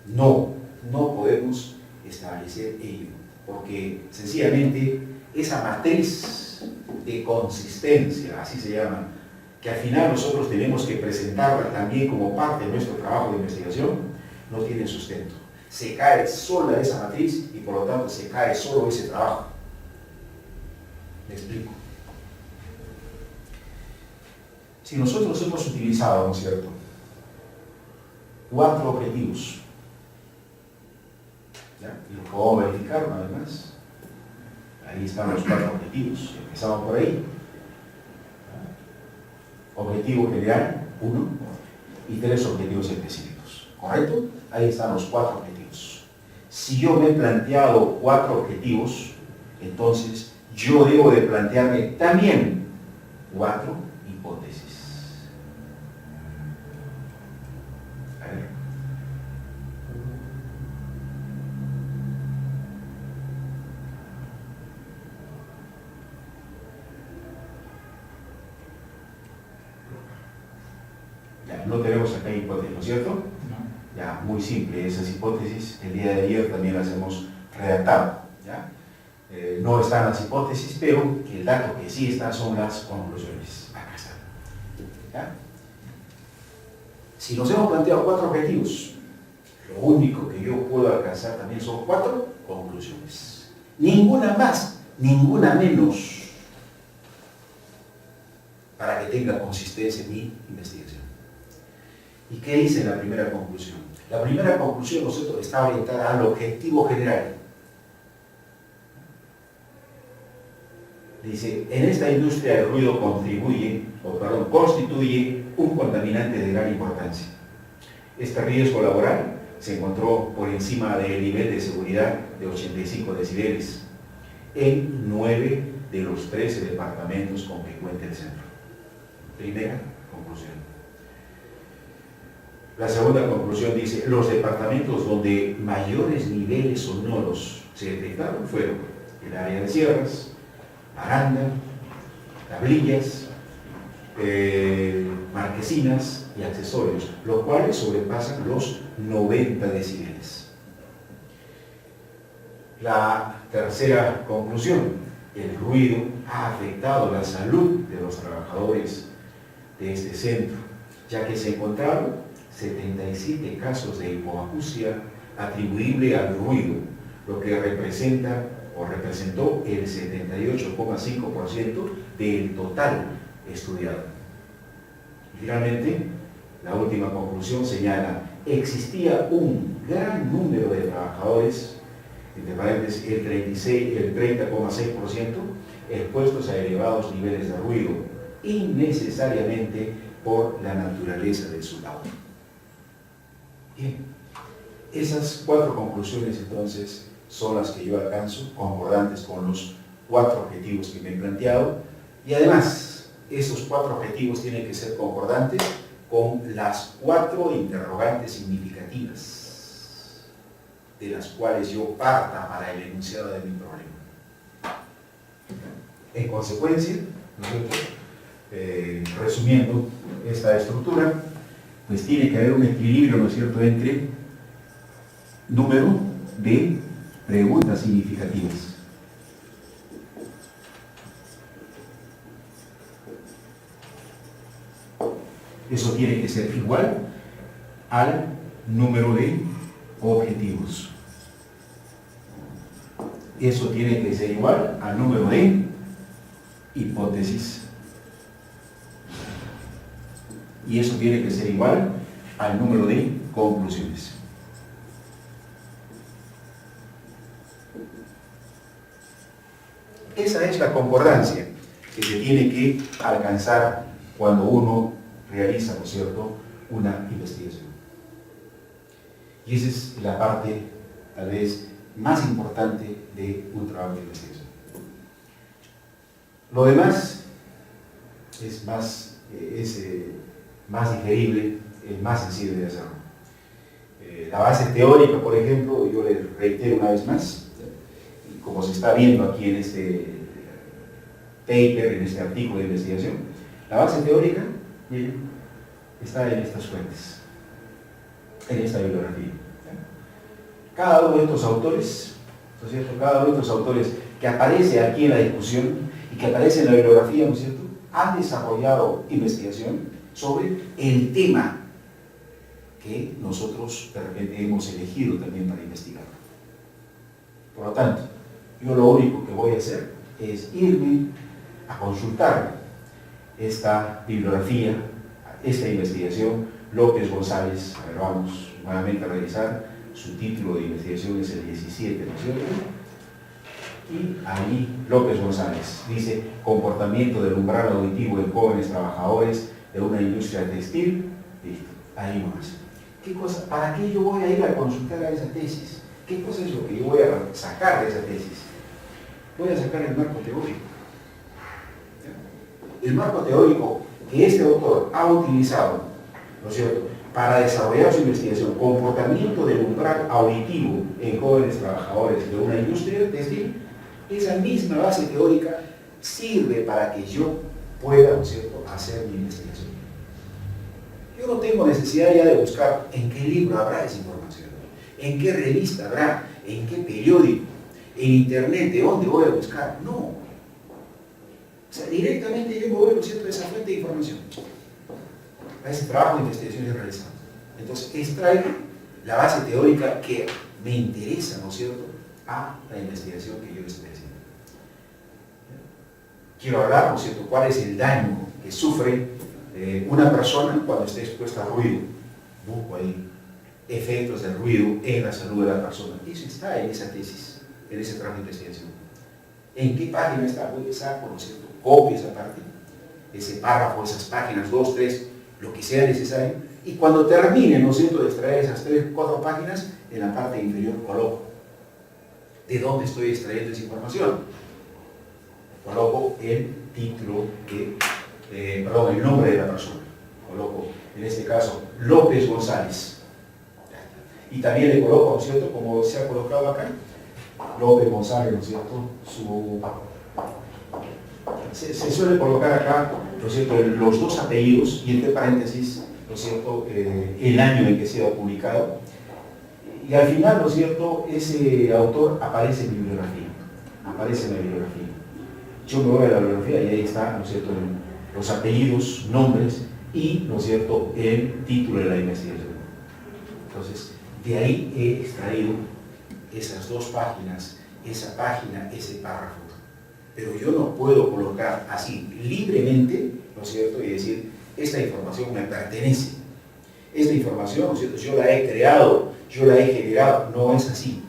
No podemos establecer ello, porque sencillamente esa matriz de consistencia, así se llama, que al final nosotros tenemos que presentarla también como parte de nuestro trabajo de investigación, no tiene sustento. Se cae sola esa matriz y por lo tanto se cae solo ese trabajo. ¿Me explico? Si nosotros hemos utilizado, ¿no es cierto?, 4 objetivos, ¿ya?, y lo puedo verificar una vez más, ahí están los 4 objetivos, empezamos por ahí. Objetivo general, 1, y 3 objetivos específicos, ¿correcto? Ahí están los 4 objetivos. Si yo me he planteado 4 objetivos, entonces yo debo de plantearme también 4 hipótesis. A ver. Ya, no tenemos acá hipótesis, ¿no es cierto? No. Ya, muy simple, esas hipótesis, el día de ayer también las hemos redactado, ¿ya? No están las hipótesis, pero el dato que sí está son las conclusiones. Acá están, ¿ya? Si nos hemos planteado 4 objetivos, lo único que yo puedo alcanzar también son 4 conclusiones. Ninguna más, ninguna menos, para que tenga consistencia en mi investigación. ¿Y qué dice la primera conclusión? La primera conclusión, nosotros, está orientada al objetivo general. Dice, en esta industria el ruido constituye un contaminante de gran importancia. Este riesgo laboral se encontró por encima del nivel de seguridad de 85 decibeles en 9 de los 13 departamentos con que cuenta el centro. Primera conclusión. La segunda conclusión dice, los departamentos donde mayores niveles sonoros se detectaron fueron el área de sierras, baranda, tablillas, marquesinas y accesorios, los cuales sobrepasan los 90 decibeles. La tercera conclusión: el ruido ha afectado la salud de los trabajadores de este centro, ya que se encontraron 77 casos de hipoacusia atribuible al ruido, lo que representa o representó el 78,5% del total estudiado. Y finalmente, la última conclusión señala: existía un gran número de trabajadores, entre paréntesis el 30,6%, expuestos a elevados niveles de ruido, innecesariamente por la naturaleza de su labor. Bien, esas 4 conclusiones entonces son las que yo alcanzo, concordantes con los 4 objetivos que me he planteado, y además esos 4 objetivos tienen que ser concordantes con las 4 interrogantes significativas de las cuales yo parta para el enunciado de mi problema. En consecuencia, ¿no es cierto? Resumiendo esta estructura, pues tiene que haber un equilibrio, ¿no es cierto?, entre número de preguntas significativas. Eso tiene que ser igual al número de objetivos. Eso tiene que ser igual al número de hipótesis. Y eso tiene que ser igual al número de conclusiones. Esa es la concordancia que se tiene que alcanzar cuando uno realiza, ¿no es cierto?, una investigación. Y esa es la parte, tal vez, más importante de un trabajo de investigación. Lo demás es más digerible, es más sencillo de hacerlo. La base teórica, por ejemplo, yo le reitero una vez más, y como se está viendo aquí en este paper, en este artículo de investigación, la base teórica, miren, está en estas fuentes, en esta bibliografía. Cada uno de estos autores, ¿no es cierto?, cada uno de estos autores que aparece aquí en la discusión y que aparece en la bibliografía, ¿no es cierto?, han desarrollado investigación sobre el tema que nosotros de repente hemos elegido también para investigar. Por lo tanto, yo lo único que voy a hacer es irme a consultar esta bibliografía, esta investigación. López González, a ver, vamos nuevamente a revisar, su título de investigación es el 17, ¿no es cierto? Y ahí López González dice: comportamiento del umbral auditivo en jóvenes trabajadores de una industria textil. Listo, ahí nomás. ¿Qué cosa? ¿Para qué yo voy a ir a consultar a esa tesis? ¿Qué cosa es lo que yo voy a sacar de esa tesis? Voy a sacar el marco teórico. ¿Ya? El marco teórico que este autor ha utilizado, ¿no es cierto?, para desarrollar su investigación, comportamiento del umbral auditivo en jóvenes trabajadores de una industria textil, esa misma base teórica sirve para que yo pueda, ¿no es cierto?, hacer mi investigación. Yo no tengo necesidad ya de buscar en qué libro habrá esa información, en qué revista habrá, en qué periódico, en internet, de dónde voy a buscar. No. O sea, directamente yo me voy, ¿no es cierto?, a esa fuente de información, a ese trabajo de investigación que realizado. Entonces, extraigo la base teórica que me interesa, ¿no es cierto?, a la investigación que yo estoy haciendo. Quiero hablar, ¿no es cierto?, cuál es el daño que sufre una persona cuando está expuesta a ruido. Busco ahí efectos del ruido en la salud de la persona. Eso está en esa tesis, en ese trabajo de investigación. ¿En qué página está? Voy a sacar, ¿no es cierto?, copio esa parte, ese párrafo, esas páginas, 2, 3, lo que sea necesario, y cuando termine, ¿no es cierto?, de extraer esas 3, 4 páginas, en la parte inferior coloco de dónde estoy extrayendo esa información. Coloco el título el nombre de la persona. Coloco, en este caso, López González. Y también le coloco, ¿no es cierto?, como se ha colocado acá, López González, ¿no es cierto? Se suele colocar acá, ¿no es cierto?, los dos apellidos y entre paréntesis, ¿no es cierto?, el año en que se ha publicado. Y al final, ¿no es cierto?, ese autor aparece en mi bibliografía. Aparece en la bibliografía. Yo me voy a la bibliografía y ahí está, ¿no es cierto?, los apellidos, nombres y, ¿no es cierto?, el título de la investigación. Entonces, de ahí he extraído esas dos páginas, esa página, ese párrafo. Pero yo no puedo colocar así libremente, ¿no es cierto?, y decir, esta información me pertenece. Esta información, ¿no es cierto?, yo la he creado, yo la he generado. No es así.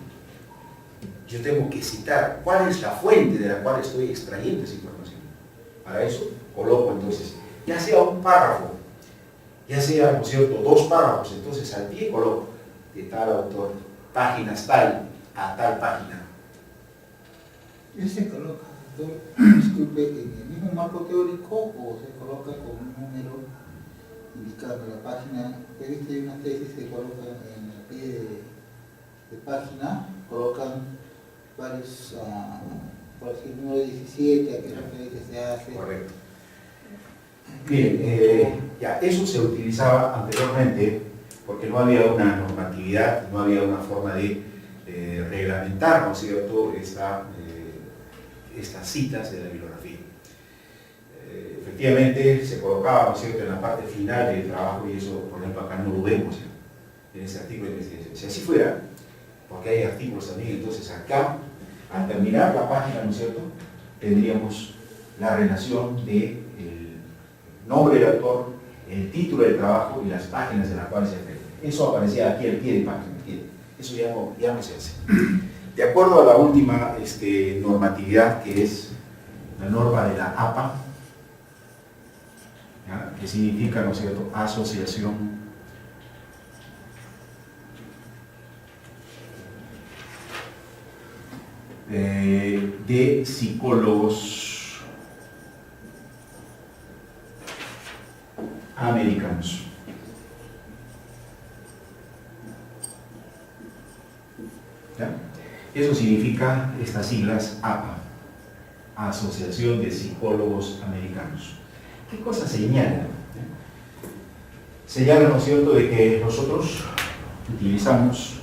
Yo tengo que citar cuál es la fuente de la cual estoy extrayendo esa información. Para eso coloco entonces, ya sea un párrafo, ya sea, ¿no es cierto?, dos párrafos, entonces al pie coloco de tal autor, páginas tal a tal página. ¿Se coloca, doctor, disculpe, en el mismo marco teórico o se coloca con un número indicando la página? He visto que una tesis se coloca en el pie de página, colocan varios, por decir, el número 17, a qué referencia se hace. Correcto. Bien, ya, eso se utilizaba anteriormente porque no había una normatividad, no había una forma de reglamentar, ¿no es cierto?, estas citas de la bibliografía. Efectivamente se colocaba, ¿no es cierto?, en la parte final del trabajo, y eso, por ejemplo, acá no lo vemos en ese artículo de investigación. Si así fuera, porque hay artículos también, entonces acá, al terminar la página, ¿no es cierto?, tendríamos la relación del nombre del autor, el título del trabajo y las páginas de las cuales se refiere. Eso aparecía aquí al pie de página. Eso ya no se hace. De acuerdo a la última normatividad, que es la norma de la APA, ¿ya?, que significa, ¿no es cierto?, Asociación de Psicólogos Americanos. ¿Ya? Eso significa estas siglas APA, Asociación de Psicólogos Americanos. ¿Qué cosa señala? Señala, ¿no es cierto?, de que nosotros utilizamos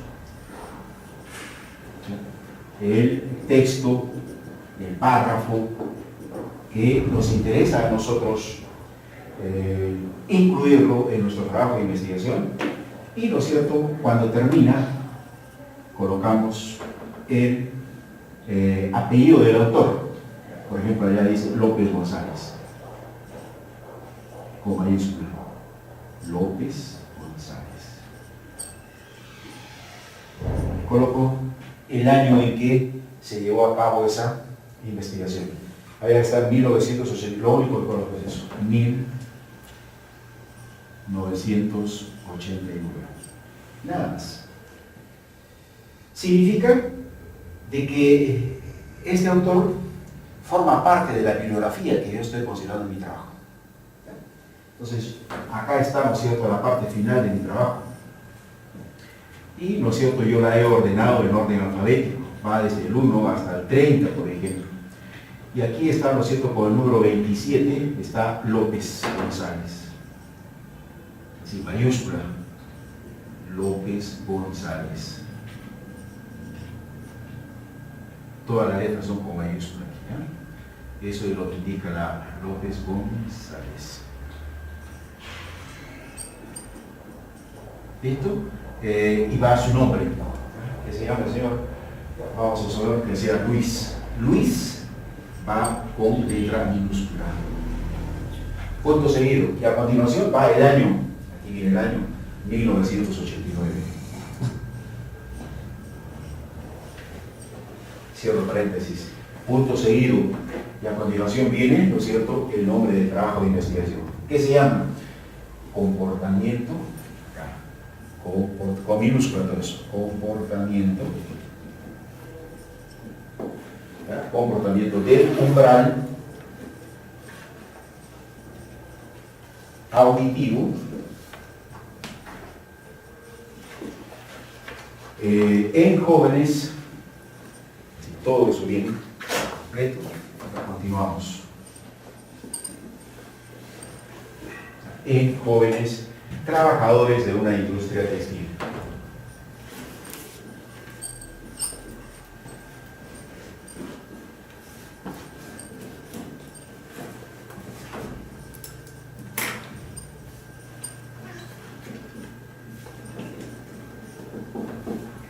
el texto, el párrafo que nos interesa a nosotros incluirlo en nuestro trabajo de investigación y, ¿no es cierto?, cuando termina colocamos el apellido del autor. Por ejemplo, allá dice López González, con mayúscula, López González. Coloco el año en que se llevó a cabo esa investigación. Allá está 1980, lo único que coloco es eso, 1989. Nada más. Significa de que este autor forma parte de la bibliografía que yo estoy considerando en mi trabajo. Entonces, acá está, ¿no es cierto?, la parte final de mi trabajo. Y, ¿no es cierto?, yo la he ordenado en orden alfabético. Va desde el 1 hasta el 30, por ejemplo. Y aquí está, ¿no es cierto?, con el número 27, está López González. Así, mayúscula. López González. Todas las letras son con mayúscula. ¿Ya? Eso es lo que indica la López González. ¿Listo? Y va a su nombre, que se llama el señor, vamos a saber que sea Luis. Luis va con letra minúscula. Punto seguido. Y a continuación va el año. Aquí viene el año 1989. Cierro paréntesis. Punto seguido. Y a continuación viene, ¿no es cierto?, el nombre del trabajo de investigación. ¿Qué se llama? Comportamiento. Con minúscula todo eso. Comportamiento. ¿Ya? Comportamiento del umbral auditivo en jóvenes todo eso viene completo. Continuamos. En jóvenes trabajadores de una industria textil.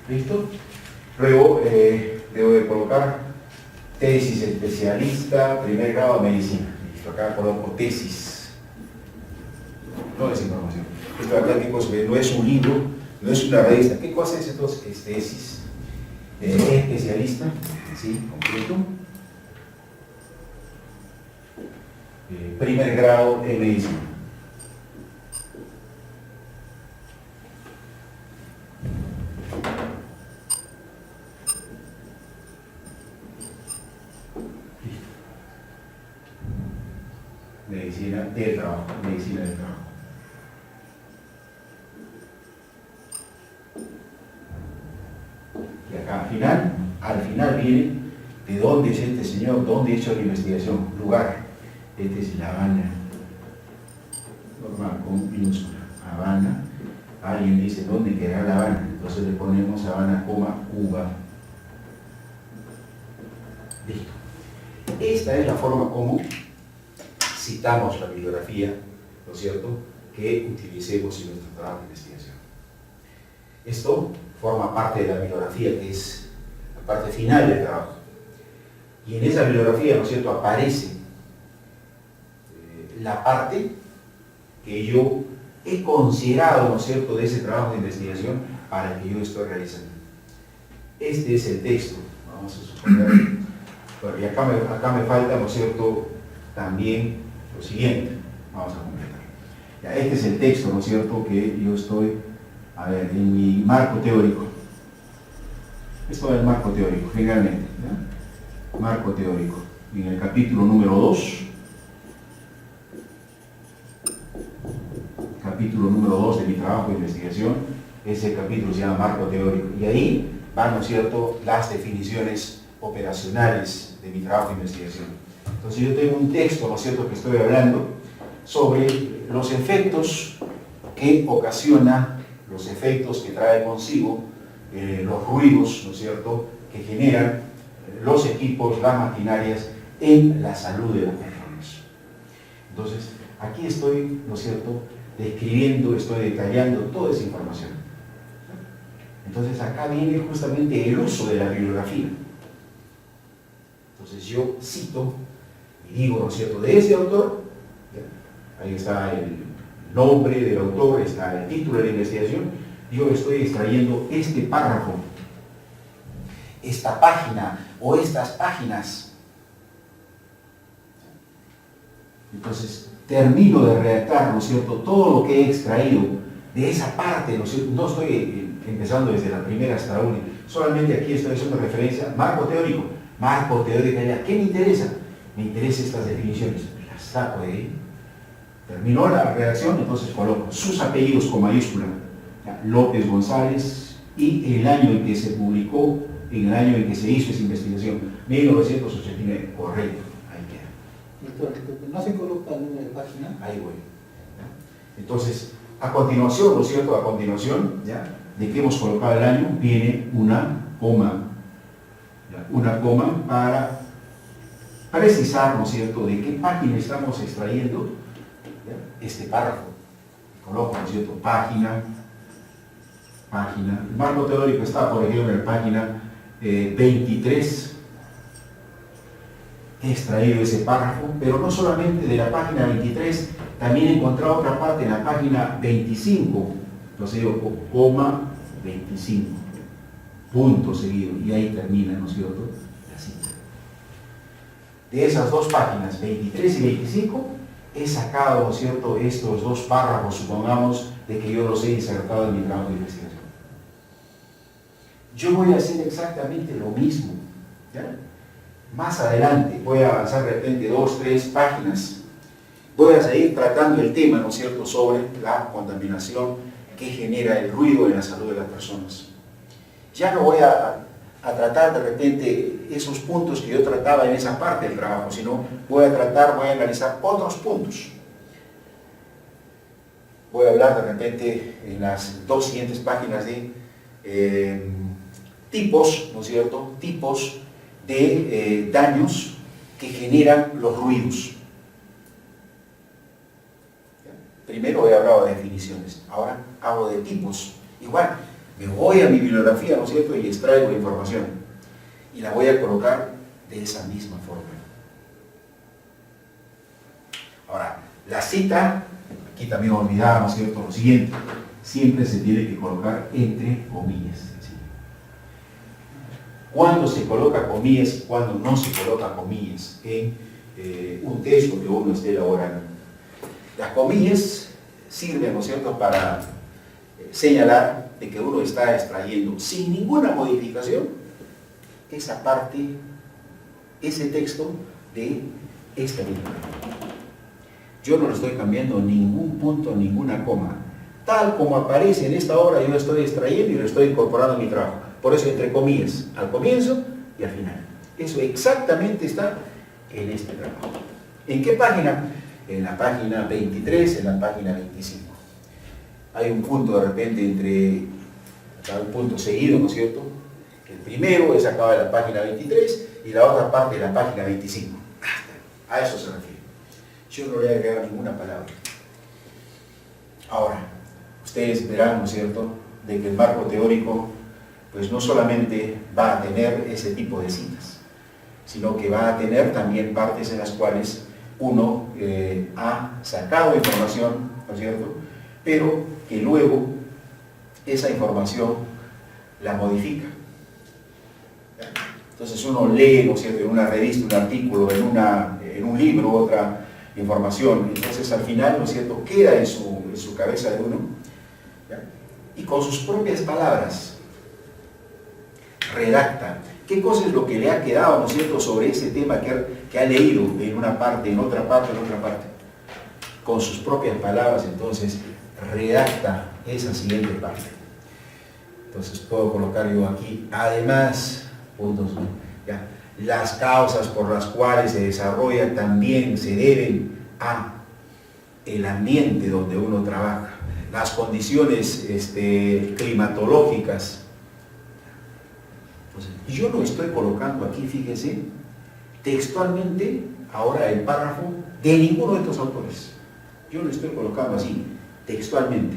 ¿Listo? Luego debo de colocar tesis especialista, primer grado de medicina. Listo, acá coloco tesis. No es información. Esto acá no es un libro, no es una revista. ¿Qué cosa es entonces? Es tesis. Especialista, ¿sí? Completo. Primer grado en medicina. Medicina del trabajo, medicina del trabajo. Y acá al final viene de dónde es este señor, dónde ha hecho la investigación, lugar. Este es La Habana, normal, con minúscula, Habana. Alguien dice, ¿dónde queda La Habana? Entonces le ponemos Habana, Cuba. Listo. Esta es la forma como citamos la bibliografía, ¿no es cierto?, que utilicemos en nuestro trabajo de investigación. Esto forma parte de la bibliografía, que es la parte final del trabajo. Y en esa bibliografía, ¿no es cierto?, aparece la parte que yo he considerado, ¿no es cierto?, de ese trabajo de investigación para el que yo estoy realizando. Este es el texto, vamos a suponer, bueno, y acá me falta, ¿no es cierto?, también lo siguiente, vamos a completar. Ya, este es el texto, ¿no es cierto?, que yo estoy, a ver, en mi marco teórico. Esto es el marco teórico, generalmente, ¿ya? Marco teórico. En el capítulo número 2, capítulo número 2 de mi trabajo de investigación, ese capítulo se llama marco teórico, y ahí van, ¿no es cierto?, las definiciones operacionales de mi trabajo de investigación. Entonces yo tengo un texto, ¿no es cierto?, que estoy hablando sobre los efectos que ocasiona, los efectos que trae consigo, los ruidos, ¿no es cierto?, que generan los equipos, las maquinarias en la salud de las personas. Entonces, aquí estoy, ¿no es cierto?, describiendo, estoy detallando toda esa información. Entonces, acá viene justamente el uso de la bibliografía. Entonces, yo cito y digo, ¿no es cierto?, de ese autor, ¿ya?, ahí está el nombre del autor, está el título de la investigación, yo estoy extrayendo este párrafo, esta página o estas páginas. Entonces, termino de redactar, ¿no es cierto?, todo lo que he extraído de esa parte, ¿no es cierto?, no estoy empezando desde la primera hasta la última, solamente aquí estoy haciendo referencia, marco teórico, ¿qué me interesa? Me interesan estas definiciones, las saco de ahí, terminó la redacción, entonces coloco sus apellidos con mayúscula, López González, y el año en que se publicó, en el año en que se hizo esa investigación, 1989, correcto, ahí queda. ¿No se coloca el número de página? Ahí voy. ¿Ya? Entonces, a continuación, ¿no es cierto?, a continuación, ¿ya?, de que hemos colocado el año, viene una coma, ¿ya?, una coma para precisar, ¿no es cierto?, de qué página estamos extrayendo, ¿ya?, este párrafo. Coloco, ¿no es cierto?, página. El marco teórico está, por ejemplo, en la página 23. He extraído ese párrafo, pero no solamente de la página 23, también he encontrado otra parte en la página 25. Entonces digo, coma 25, punto seguido, y ahí termina, ¿no es cierto?, la cita. De esas dos páginas, 23 y 25, he sacado, ¿no es cierto?, estos dos párrafos, supongamos, de que yo los he insertado en mi trabajo de investigación. Yo voy a hacer exactamente lo mismo, ¿ya? Más adelante voy a avanzar de repente 2, 3 páginas. Voy a seguir tratando el tema, ¿no es cierto?, sobre la contaminación que genera el ruido en la salud de las personas. Ya no voy a a tratar de repente esos puntos que yo trataba en esa parte del trabajo, sino voy a analizar otros puntos. Voy a hablar de repente en las 2 siguientes páginas de tipos, ¿no es cierto? Tipos de daños que generan los ruidos. Primero he hablado de definiciones, ahora hablo de tipos. Igual, me voy a mi bibliografía, ¿no es cierto? Y extraigo la información. Y la voy a colocar de esa misma forma. Ahora, la cita, aquí también olvidaba, ¿no es cierto? Lo siguiente, siempre se tiene que colocar entre comillas. ¿Sí? Cuando se coloca comillas y cuando no se coloca comillas en un texto que uno esté elaborando. Las comillas sirven, ¿no es cierto?, para señalar de que uno está extrayendo sin ninguna modificación esa parte, ese texto de esta bibliografía. Yo no le estoy cambiando ningún punto, ninguna coma. Tal como aparece en esta obra, yo lo estoy extrayendo y lo estoy incorporando a mi trabajo. Por eso, entre comillas, al comienzo y al final. Eso exactamente está en este trabajo. ¿En qué página? En la página 23, en la página 25. Hay un punto de repente un punto seguido, ¿no es cierto? El primero es acaba de la página 23 y la otra parte de la página 25. A eso se refiere. Yo no le voy a agregar ninguna palabra. Ahora, ustedes verán, ¿no es cierto?, de que el marco teórico, pues no solamente va a tener ese tipo de citas, sino que va a tener también partes en las cuales uno ha sacado información, ¿no es cierto?, pero que luego esa información la modifica. Entonces uno lee, ¿no es cierto?, en una revista, un artículo, en un libro, otra información, entonces al final, ¿no es cierto?, queda en su cabeza de uno, ¿ya?, y con sus propias palabras redacta qué cosa es lo que le ha quedado, ¿no es cierto?, sobre ese tema que ha leído en una parte, en otra parte, en otra parte. Con sus propias palabras, entonces, redacta esa siguiente parte. Entonces puedo colocar yo aquí, además, puntos, ya, las causas por las cuales se desarrolla también se deben a el ambiente donde uno trabaja, las condiciones climatológicas. Entonces, yo lo estoy colocando aquí, fíjense, textualmente, ahora el párrafo de ninguno de estos autores. Yo lo estoy colocando así, textualmente,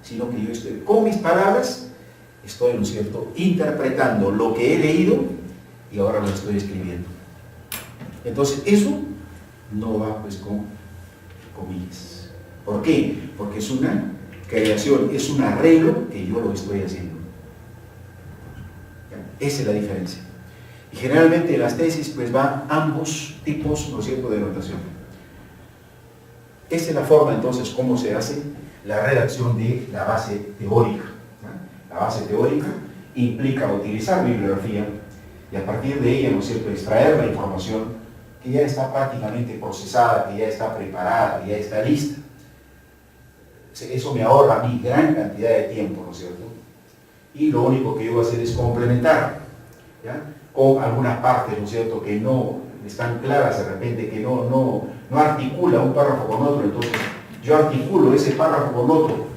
sino que yo estoy, con mis palabras, estoy, ¿no es cierto?, interpretando lo que he leído y ahora lo estoy escribiendo. Entonces, eso no va pues con comillas. ¿Por qué? Porque es una creación, es un arreglo que yo lo estoy haciendo. Esa es la diferencia. Y generalmente en las tesis pues van ambos tipos, ¿no es cierto?, de notación. Esa es la forma entonces como se hace la redacción de la base teórica. La base teórica implica utilizar bibliografía y a partir de ella, ¿no es cierto?, extraer la información que ya está prácticamente procesada, que ya está preparada, que ya está lista. Eso me ahorra a mí gran cantidad de tiempo, ¿no es cierto? Y lo único que yo voy a hacer es complementar, ¿ya?, con algunas partes, ¿no es cierto?, que no están claras de repente, que no articula un párrafo con otro, entonces yo articulo ese párrafo con otro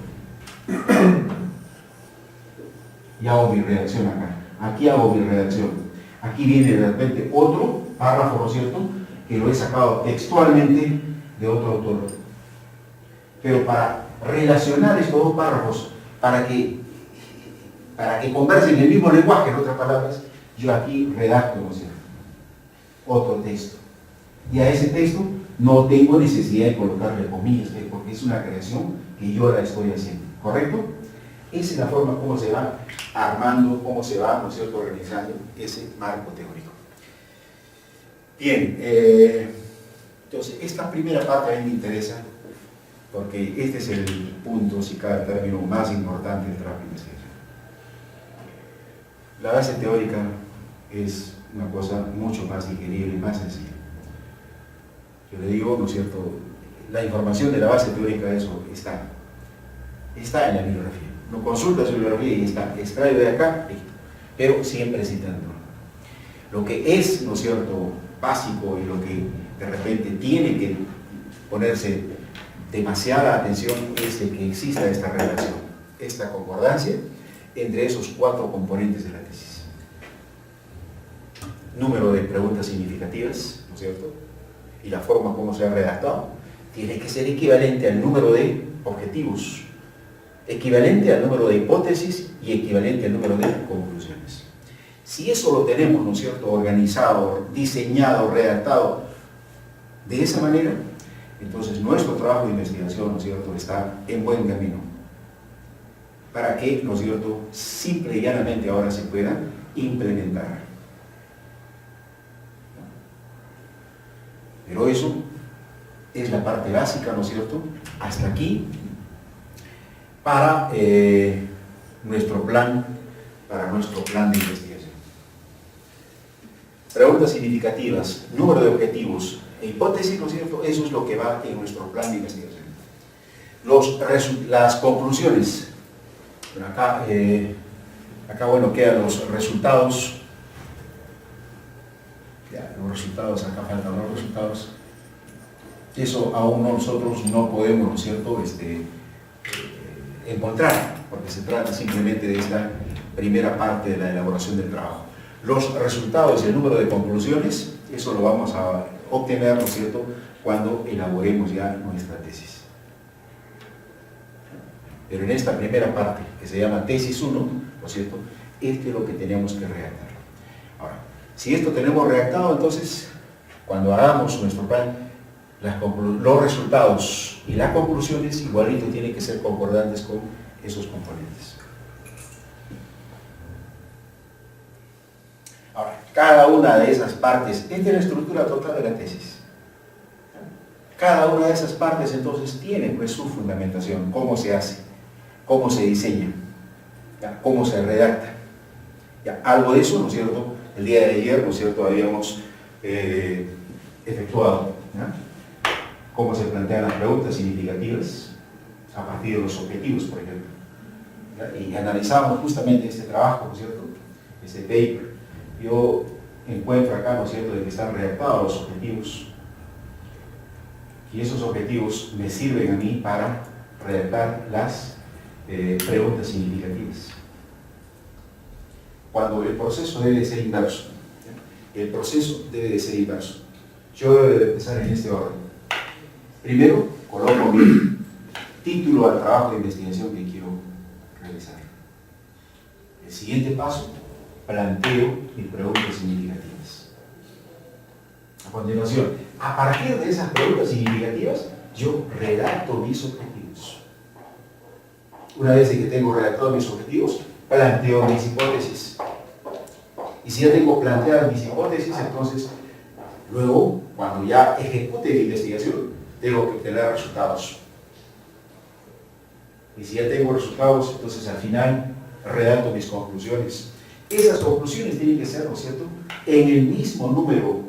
y hago mi redacción acá. Aquí hago mi redacción. Aquí viene de repente otro párrafo, ¿no es cierto?, que lo he sacado textualmente de otro autor. Pero para relacionar estos dos párrafos, para que conversen el mismo lenguaje, en otras palabras, yo aquí redacto, ¿no es cierto?, otro texto. Y a ese texto no tengo necesidad de colocarle comillas, porque es una creación que yo la estoy haciendo. ¿Correcto? Esa es la forma como se va armando, cómo se va, ¿no es cierto?, organizando ese marco teórico. Bien, entonces esta primera parte a mí me interesa porque este es el punto, si cabe el término, más importante del trabajo de investigación. La base teórica es una cosa mucho más digerible y más sencilla. Yo le digo, ¿no es cierto?, la información de la base teórica, eso está en la bibliografía. No consulta su bibliografía y está, extrae de acá, listo. pero siempre citando. Lo que es, ¿no es cierto?, básico y lo que de repente tiene que ponerse demasiada atención es de que exista esta relación, esta concordancia entre esos 4 componentes de la tesis. Número de preguntas significativas, ¿no es cierto?, y la forma como se ha redactado tiene que ser equivalente al número de objetivos, equivalente al número de hipótesis y equivalente al número de conclusiones. Si eso lo tenemos, ¿no es cierto?, organizado, diseñado, redactado de esa manera, entonces nuestro trabajo de investigación, ¿no es cierto?, está en buen camino para que, ¿no es cierto?, simple y llanamente ahora se pueda implementar. Pero eso es la parte básica, ¿no es cierto?, hasta aquí para nuestro plan de investigación. Preguntas significativas, número de objetivos e hipótesis, ¿no es cierto?, eso es lo que va en nuestro plan de investigación. Las conclusiones, acá bueno, quedan los resultados. Ya, acá faltan los resultados. Eso aún nosotros no podemos, ¿no es cierto?, encontrar, porque se trata simplemente de esta primera parte de la elaboración del trabajo. Los resultados y el número de conclusiones, eso lo vamos a obtener, ¿no es cierto?, cuando elaboremos ya nuestra tesis. Pero en esta primera parte, que se llama tesis 1, ¿no es cierto?, esto es lo que tenemos que redactar. Ahora, si esto tenemos redactado, entonces, cuando hagamos nuestro plan, los resultados y las conclusiones igualito tienen que ser concordantes con esos componentes. Ahora, cada una de esas partes, esta es la estructura total de la tesis. Cada una de esas partes entonces tiene pues su fundamentación, cómo se hace, cómo se diseña, ¿ya?, cómo se redacta. ¿Ya? Algo de eso, ¿no es cierto?, el día de ayer, ¿no es cierto?, habíamos efectuado, ¿ya?, cómo se plantean las preguntas significativas a partir de los objetivos, por ejemplo. ¿Ya? Y analizamos justamente este trabajo, ¿no es cierto?, este paper. Yo encuentro acá, ¿no es cierto?, de que están redactados los objetivos, y esos objetivos me sirven a mí para redactar las preguntas significativas. Cuando el proceso debe de ser inverso, ¿ya?, el proceso debe de ser inverso. Yo debo de empezar en este orden. Primero, coloco mi título al trabajo de investigación que quiero realizar. El siguiente paso, planteo mis preguntas significativas. A continuación, a partir de esas preguntas significativas, yo redacto mis objetivos. Una vez que tengo redactado mis objetivos, planteo mis hipótesis. Y si ya tengo planteadas mis hipótesis, entonces, luego, cuando ya ejecute la investigación, tengo que obtener resultados. Y si ya tengo resultados, entonces al final redacto mis conclusiones. Esas conclusiones tienen que ser, ¿no es cierto?, en el mismo número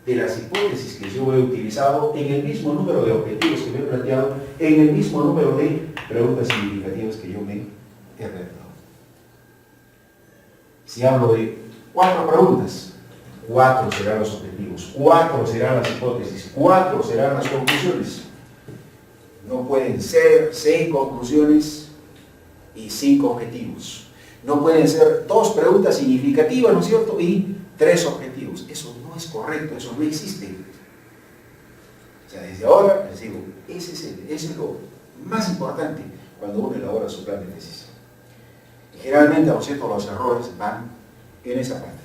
de las hipótesis que yo he utilizado, en el mismo número de objetivos que me he planteado, en el mismo número de preguntas significativas que yo me he redactado. Si hablo de 4 preguntas, 4 serán los objetivos, 4 serán las hipótesis, 4 serán las conclusiones. No pueden ser 6 conclusiones y 5 objetivos. No pueden ser 2 preguntas significativas, ¿no es cierto?, y 3 objetivos. Eso no es correcto, eso no existe. O sea, desde ahora les digo, ese es lo más importante cuando uno elabora su plan de tesis. Y generalmente, ¿no es cierto?, los errores van en esa parte.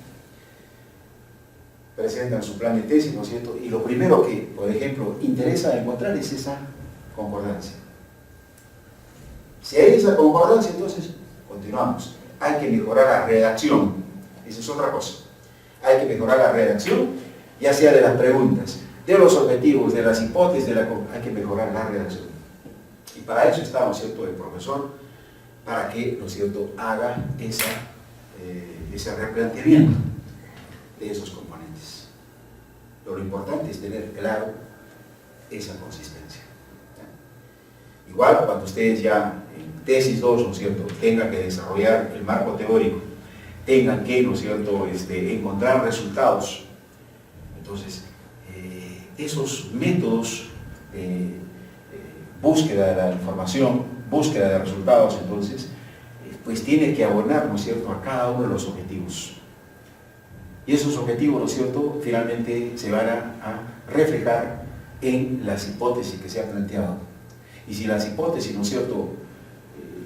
Presentan su plan de tesis, ¿no es cierto?, y lo primero que, por ejemplo, interesa encontrar es esa concordancia. Si hay esa concordancia, entonces continuamos. Hay que mejorar la redacción, esa es otra cosa. Hay que mejorar la redacción, ya sea de las preguntas, de los objetivos, de las hipótesis, hay que mejorar la redacción. Y para eso está, ¿no es cierto?, el profesor, para que, ¿no es cierto?, haga ese replanteamiento de esos componentes. Pero lo importante es tener claro esa consistencia. Igual cuando ustedes ya en tesis 2, ¿no es cierto?, tengan que desarrollar el marco teórico tengan que, ¿no es cierto?, encontrar resultados. Entonces, esos métodos de búsqueda de la información, búsqueda de resultados, entonces, pues tiene que abonar, ¿no es cierto?, a cada uno de los objetivos. Y esos objetivos, ¿no es cierto?, finalmente se van a reflejar en las hipótesis que se han planteado. Y si las hipótesis, ¿no es cierto?,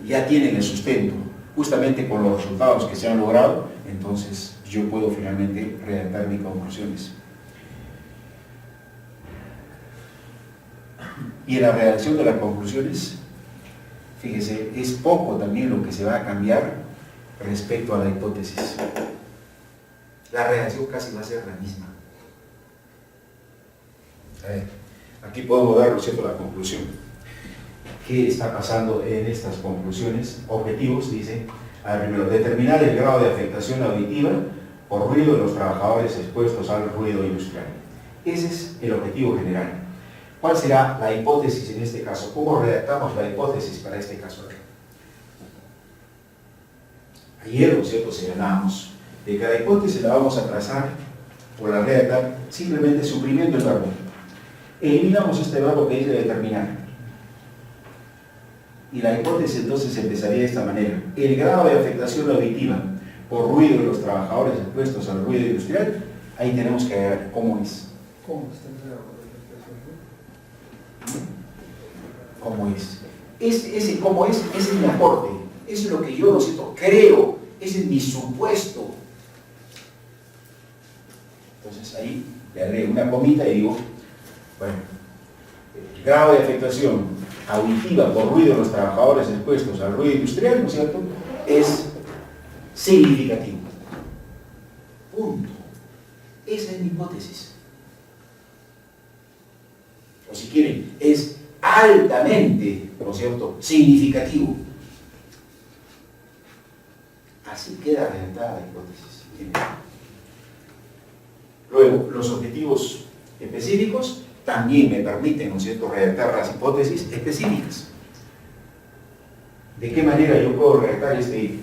ya tienen el sustento, justamente con los resultados que se han logrado, entonces yo puedo finalmente redactar mis conclusiones. Y en la redacción de las conclusiones, fíjese, es poco también lo que se va a cambiar respecto a la hipótesis. La redacción casi va a ser la misma. A ver, aquí podemos dar, ¿no es cierto?, la conclusión. ¿Qué está pasando en estas conclusiones? Objetivos, dice, primero, determinar el grado de afectación auditiva por ruido de los trabajadores expuestos al ruido industrial. Ese es el objetivo general. ¿Cuál será la hipótesis en este caso? ¿Cómo redactamos la hipótesis para este caso? Ayer, ¿no es cierto?, señalamos de que la hipótesis la vamos a trazar o la redactar simplemente suprimiendo el verbo. Eliminamos este verbo que dice determinar. Y la hipótesis entonces empezaría de esta manera. El grado de afectación auditiva por ruido de los trabajadores expuestos al ruido industrial, ahí tenemos que ver cómo es. ¿Cómo está el grado de afectación? ¿Cómo es? Ese cómo es mi aporte. Eso es lo que yo, ¿no es cierto?, creo. Ese es mi supuesto. Entonces ahí le agrego una comita y digo, bueno, el grado de afectación auditiva por ruido de los trabajadores expuestos al ruido industrial, ¿no es cierto?, es significativo. Punto. Esa es mi hipótesis. O si quieren, es altamente, ¿no es cierto?, significativo. Así queda redactada la hipótesis. Luego, los objetivos específicos también me permiten, ¿no es cierto?, redactar las hipótesis específicas. ¿De qué manera yo puedo redactar este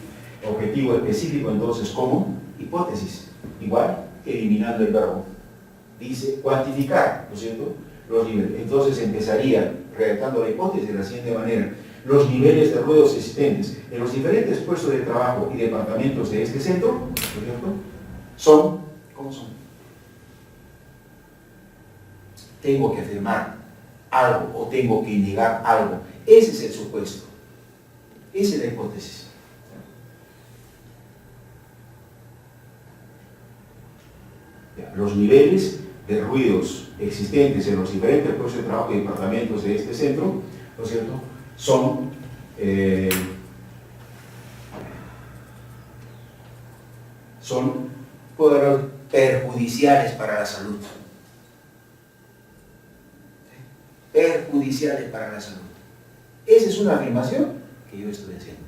objetivo específico entonces como hipótesis? Igual, eliminando el verbo. Dice cuantificar, ¿no es cierto?, los niveles. Entonces empezaría redactando la hipótesis de la siguiente manera. Los niveles de ruidos existentes en los diferentes puestos de trabajo y departamentos de este centro, ¿no es cierto?, son, ¿cómo son? Tengo que afirmar algo o tengo que negar algo. Ese es el supuesto. Esa es la hipótesis. Los niveles de ruidos existentes en los diferentes puestos de trabajo y departamentos de este centro, ¿no es cierto?, son perjudiciales para la salud. Perjudiciales para la salud. Esa es una afirmación que yo estoy haciendo.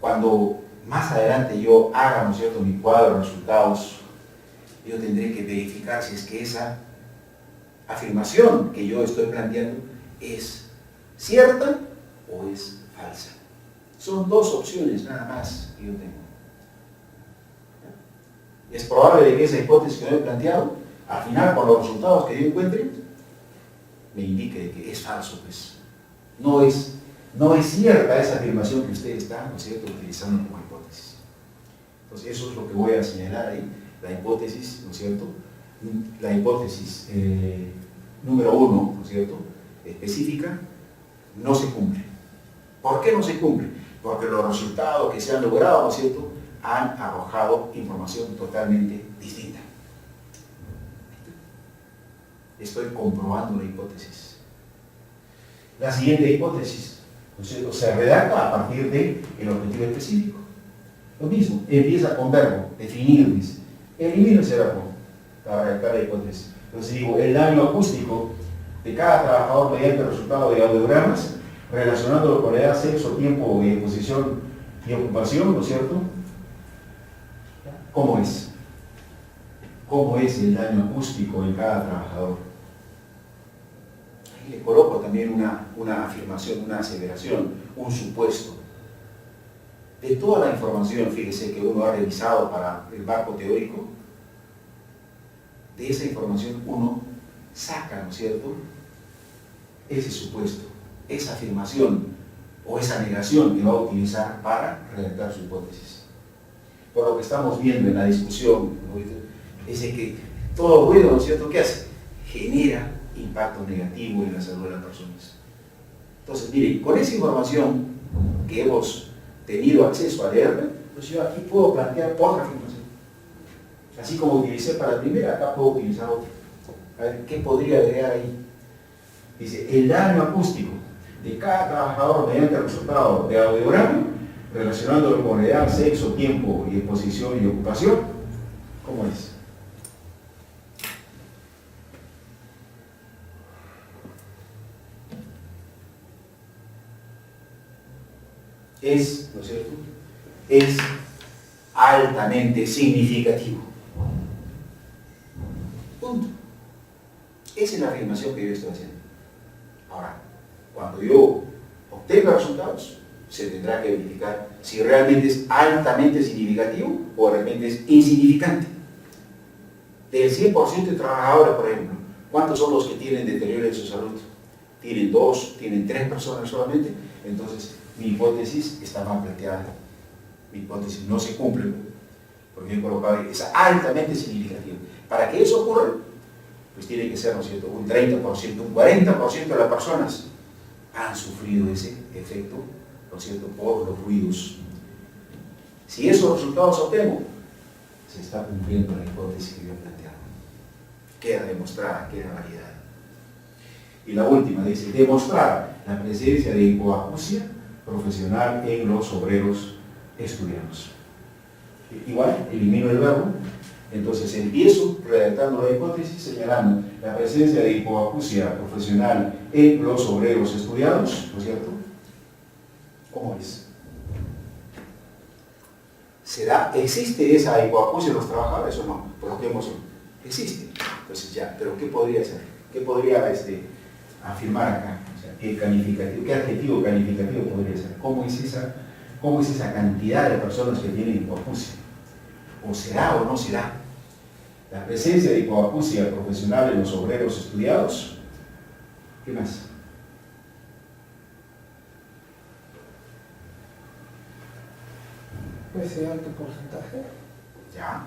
Cuando más adelante yo haga, ¿no es cierto?, mi cuadro de resultados, yo tendré que verificar si es que esa afirmación que yo estoy planteando es cierta o es falsa. Son dos opciones nada más que yo tengo. Es probable que esa hipótesis que yo he planteado, al final, con los resultados que yo encuentre, me indique que es falso, pues. No es cierta esa afirmación que usted está, ¿no es cierto?, utilizando como hipótesis. Entonces, eso es lo que voy a señalar ahí, la hipótesis, ¿no es cierto? La hipótesis número 1, ¿no es cierto?, específica, no se cumple. ¿Por qué no se cumple? Porque los resultados que se han logrado, ¿no es cierto?, han arrojado información totalmente distinta. Estoy comprobando la hipótesis. La siguiente hipótesis, ¿no es cierto?, se redacta a partir del objetivo específico. Lo mismo, empieza con verbo, definir, dice. Elimino ese verbo para redactar la hipótesis. Entonces digo, el daño acústico de cada trabajador mediante el resultado de audiogramas, relacionándolo con la edad, sexo, tiempo y posición y ocupación, ¿no es cierto? ¿Cómo es? ¿Cómo es el daño acústico en cada trabajador? Ahí le coloco también una afirmación, una aseveración, un supuesto. de toda la información, fíjese, que uno ha revisado para el marco teórico, de esa información uno saca, ¿no es cierto?, ese supuesto, esa afirmación o esa negación que va a utilizar para redactar su hipótesis. Por lo que estamos viendo en la discusión, ¿no?, es de que todo ruido, ¿no es cierto?, ¿qué hace? Genera impacto negativo en la salud de las personas. Entonces, miren, con esa información que hemos tenido acceso a leer, pues yo aquí puedo plantear otra afirmación. Así como utilicé para la primera, acá puedo utilizar otra. A ver, ¿qué podría agregar ahí? Dice, el daño acústico de cada trabajador mediante el resultado de audiograma, relacionándolo con edad, sexo, tiempo y exposición y ocupación, ¿cómo es? Es, ¿no es cierto?, es altamente significativo. Punto. Esa es la afirmación que yo estoy haciendo. Ahora, cuando yo obtenga resultados, se tendrá que verificar si realmente es altamente significativo o realmente es insignificante. Del 100% de trabajadores, por ejemplo, ¿cuántos son los que tienen deterioro en su salud? ¿Tienen 2, tienen 3 personas solamente? Entonces, mi hipótesis está mal planteada. Mi hipótesis no se cumple, porque yo he colocado ahí, es altamente significativo. Para que eso ocurra, pues tiene que ser, ¿no es cierto?, un 30%, un 40% de las personas han sufrido ese efecto, ¿no es cierto?, por los ruidos. Si esos resultados obtengo, se está cumpliendo la hipótesis que yo he planteado. Queda demostrada, queda validada. Y la última dice, demostrar la presencia de hipoacusia profesional en los obreros estudiados. Igual, elimino el verbo, entonces empiezo redactando la hipótesis señalando la presencia de hipoacusia profesional en los obreros estudiados, ¿no es cierto? ¿Cómo es? ¿Existe esa hipoacusia en los trabajadores o no? Por lo que hemos existe. Entonces ya, pero ¿qué podría ser? ¿Qué podría afirmar acá? O sea, ¿qué adjetivo calificativo podría ser? ¿Cómo es esa cantidad de personas que tienen hipoacusia? ¿O será o no será? La presencia de hipoacusia profesional en los obreros estudiados. ¿Qué más? Ese alto porcentaje. Ya.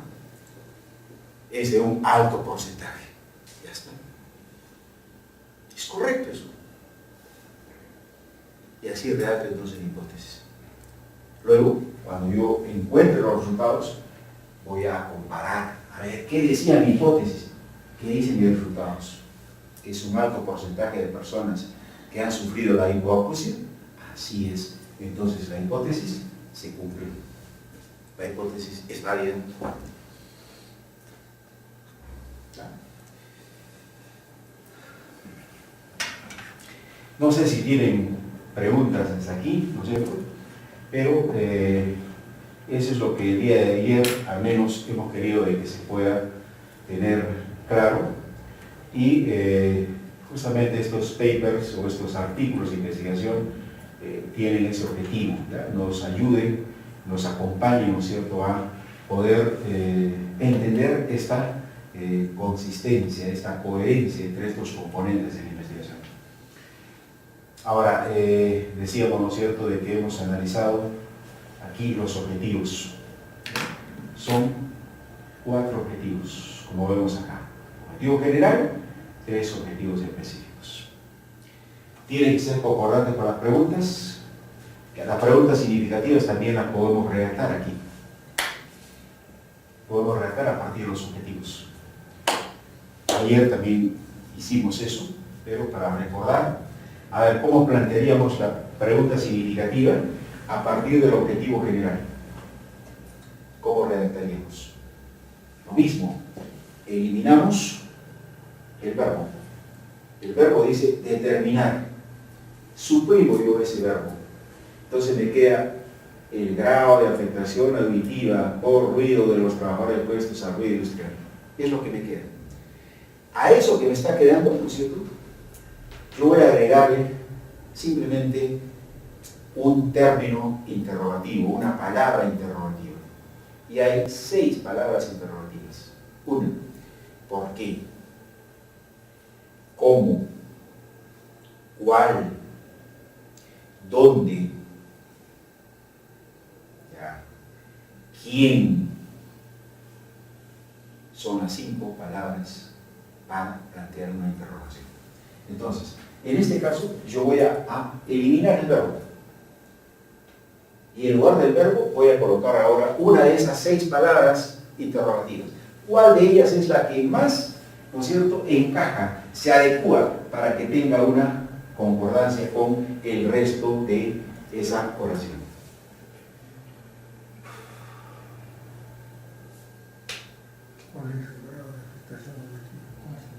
Es de un alto porcentaje. Ya está. Es correcto eso. Y así redacto entonces la hipótesis. Luego, cuando yo encuentre los resultados, voy a comparar, a ver qué decía mi hipótesis, qué dicen mis resultados. Que es un alto porcentaje de personas que han sufrido la hipoacusia. Así es. Entonces la hipótesis se cumple. La hipótesis es válida. No sé si tienen preguntas hasta aquí, ¿no es cierto? Pero eso es lo que el día de ayer al menos hemos querido de que se pueda tener claro. Y justamente estos papers o estos artículos de investigación tienen ese objetivo, ¿ya? Nos ayuden, nos acompañen, ¿no es cierto?, a poder entender esta consistencia, esta coherencia entre estos componentes de la investigación. Ahora, decíamos, ¿no es cierto?, de que hemos analizado aquí los objetivos. Son 4 objetivos, como vemos acá. Objetivo general, 3 objetivos específicos. Tienen que ser concordantes con las preguntas. Las preguntas significativas también las podemos redactar aquí. Podemos redactar a partir de los objetivos. Ayer también hicimos eso, pero para recordar, a ver, ¿cómo plantearíamos la pregunta significativa a partir del objetivo general? ¿Cómo redactaríamos? Lo mismo, eliminamos el verbo. El verbo dice determinar. Suprimo yo ese verbo. Entonces me queda el grado de afectación auditiva por ruido de los trabajadores expuestos al ruido industrial. Es lo que me queda. A eso que me está quedando, ¿no es cierto?, yo voy a agregarle simplemente un término interrogativo, una palabra interrogativa. Y hay 6 palabras interrogativas. 1. ¿Por qué? ¿Cómo? ¿Cuál? ¿Dónde? ¿Ya? ¿Quién? Son las 5 palabras para plantear una interrogación. Entonces, en este caso, yo voy a eliminar el verbo. Y en lugar del verbo voy a colocar ahora una de esas 6 palabras interrogativas. ¿Cuál de ellas es la que más, ¿no es cierto?, encaja, se adecua para que tenga una concordancia con el resto de esa oración?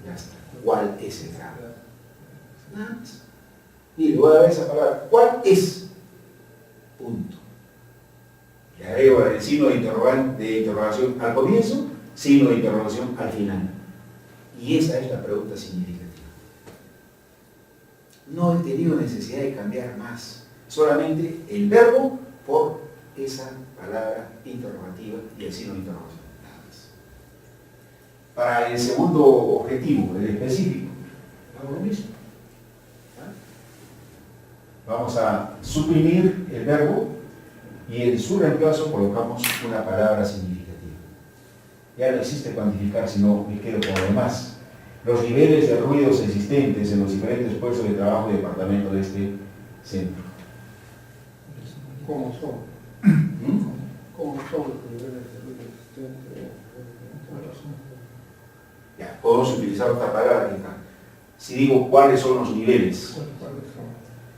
Ya está. ¿Cuál es el grado? Nada más. Y le voy a dar esa palabra. ¿Cuál es? Punto. Le agrego el signo de interrogación al comienzo, signo de interrogación al final. Y esa es la pregunta significativa. No he tenido necesidad de cambiar más. Solamente el verbo por esa palabra interrogativa y el signo de interrogación. Nada más. Para el segundo objetivo, el específico, hago lo mismo. Vamos a suprimir el verbo y en su reemplazo colocamos una palabra significativa. Ya no existe cuantificar, sino me quedo con lo demás. Los niveles de ruidos existentes en los diferentes puestos de trabajo y departamento de este centro. ¿Cómo son? ¿Cómo son los niveles de ruido existentes? Ya, podemos utilizar otra palabra aquí. Si digo cuáles son los niveles,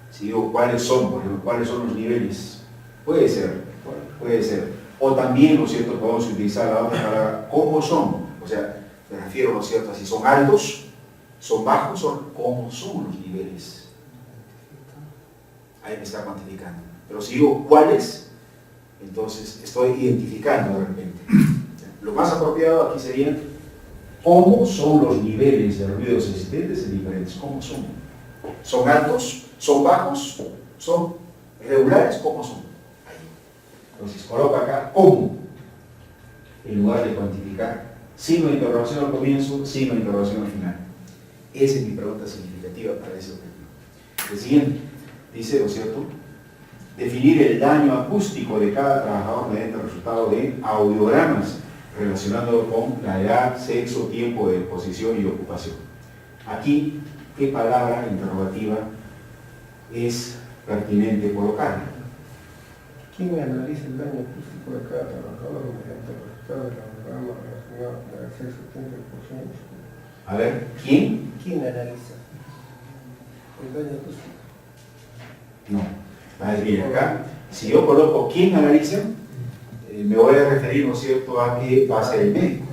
si digo cuáles son, por ejemplo, cuáles son los niveles, puede ser. O también, ¿no es cierto?, podemos utilizar la otra palabra, ¿cómo son? O sea, me refiero, ¿no es cierto?, a si son altos, son bajos, ¿cómo son los niveles? Ahí me está cuantificando. Pero si digo cuáles, entonces estoy identificando de repente. Lo más apropiado aquí sería, ¿cómo son los niveles de ruidos existentes en diferentes? ¿Cómo son? ¿Son altos? ¿Son bajos? ¿Son regulares? ¿Cómo son? Ahí. Entonces coloco acá ¿cómo? En lugar de cuantificar. Signo de interrogación al comienzo, signo de interrogación al final. Esa es mi pregunta significativa para ese objetivo. El siguiente dice, ¿no es cierto?, definir el daño acústico de cada trabajador mediante el resultado de audiogramas relacionado con la edad, sexo, tiempo de posición y ocupación. Aquí, ¿qué palabra interrogativa es pertinente colocar? ¿Quién analiza el daño acústico de cada trabajador mediante el resultado del audiograma relacionado con el sexo, tiempo de posición? A ver, ¿quién? ¿Quién analiza el daño acústico? No. Más bien acá, si yo coloco ¿quién analiza? Me voy a referir, ¿no es cierto?, a que va a ser el médico,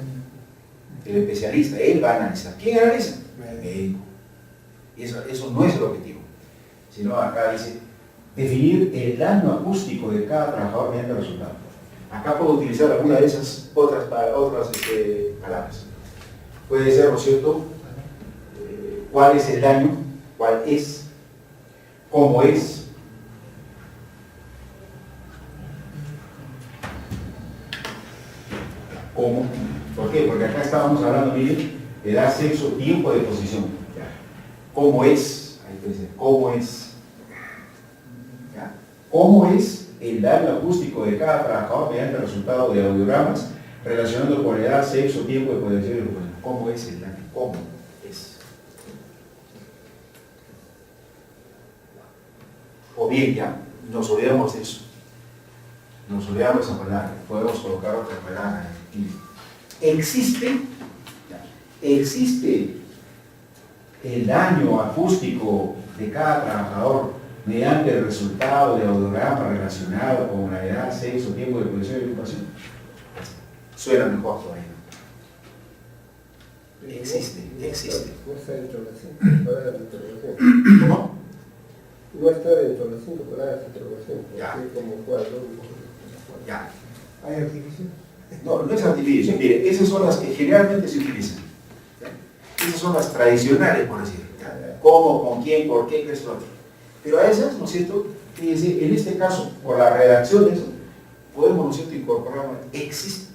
el especialista, él va a analizar. ¿Quién analiza? El médico. Eso no es el objetivo, sino acá dice definir el daño acústico de cada trabajador mediante el resultado. Acá puedo utilizar alguna de esas otras palabras. Puede ser, ¿no es cierto?, cuál es el daño, cuál es, cómo es. ¿Cómo? ¿Por qué? Porque acá estábamos hablando, miren, edad, sexo, tiempo de posición. ¿Ya? ¿Cómo es? Ahí puede ser, ¿cómo es? ¿Ya? ¿Cómo es el daño acústico de cada trabajador mediante el resultado de audiogramas relacionando con edad, sexo, tiempo de posición y ocupación? ¿Cómo es el daño? ¿Cómo es? O bien, ya, nos olvidamos de eso. Nos olvidamos esa palabra, podemos colocar otra palabra. Existe el daño acústico de cada trabajador mediante el resultado de audiograma relacionado con la edad, sexo, tiempo de posición y ocupación. Suena mejor todavía. Existe. No está dentro de las 5 palabras de interrogación. ¿Cómo? No está dentro de las 5 palabras de interrogación. Ya. Como cuadro. Ya. ¿Hay artificio? No es artificio. Mire, esas son las que generalmente se utilizan. ¿Ya? Esas son las tradicionales, por decir. ¿Ya? ¿Cómo, con quién, por qué, qué es lo otro? Pero a esas, ¿no es cierto?, Fíjense, en este caso, por la redacción de eso, podemos, ¿no es cierto?, incorporar, existe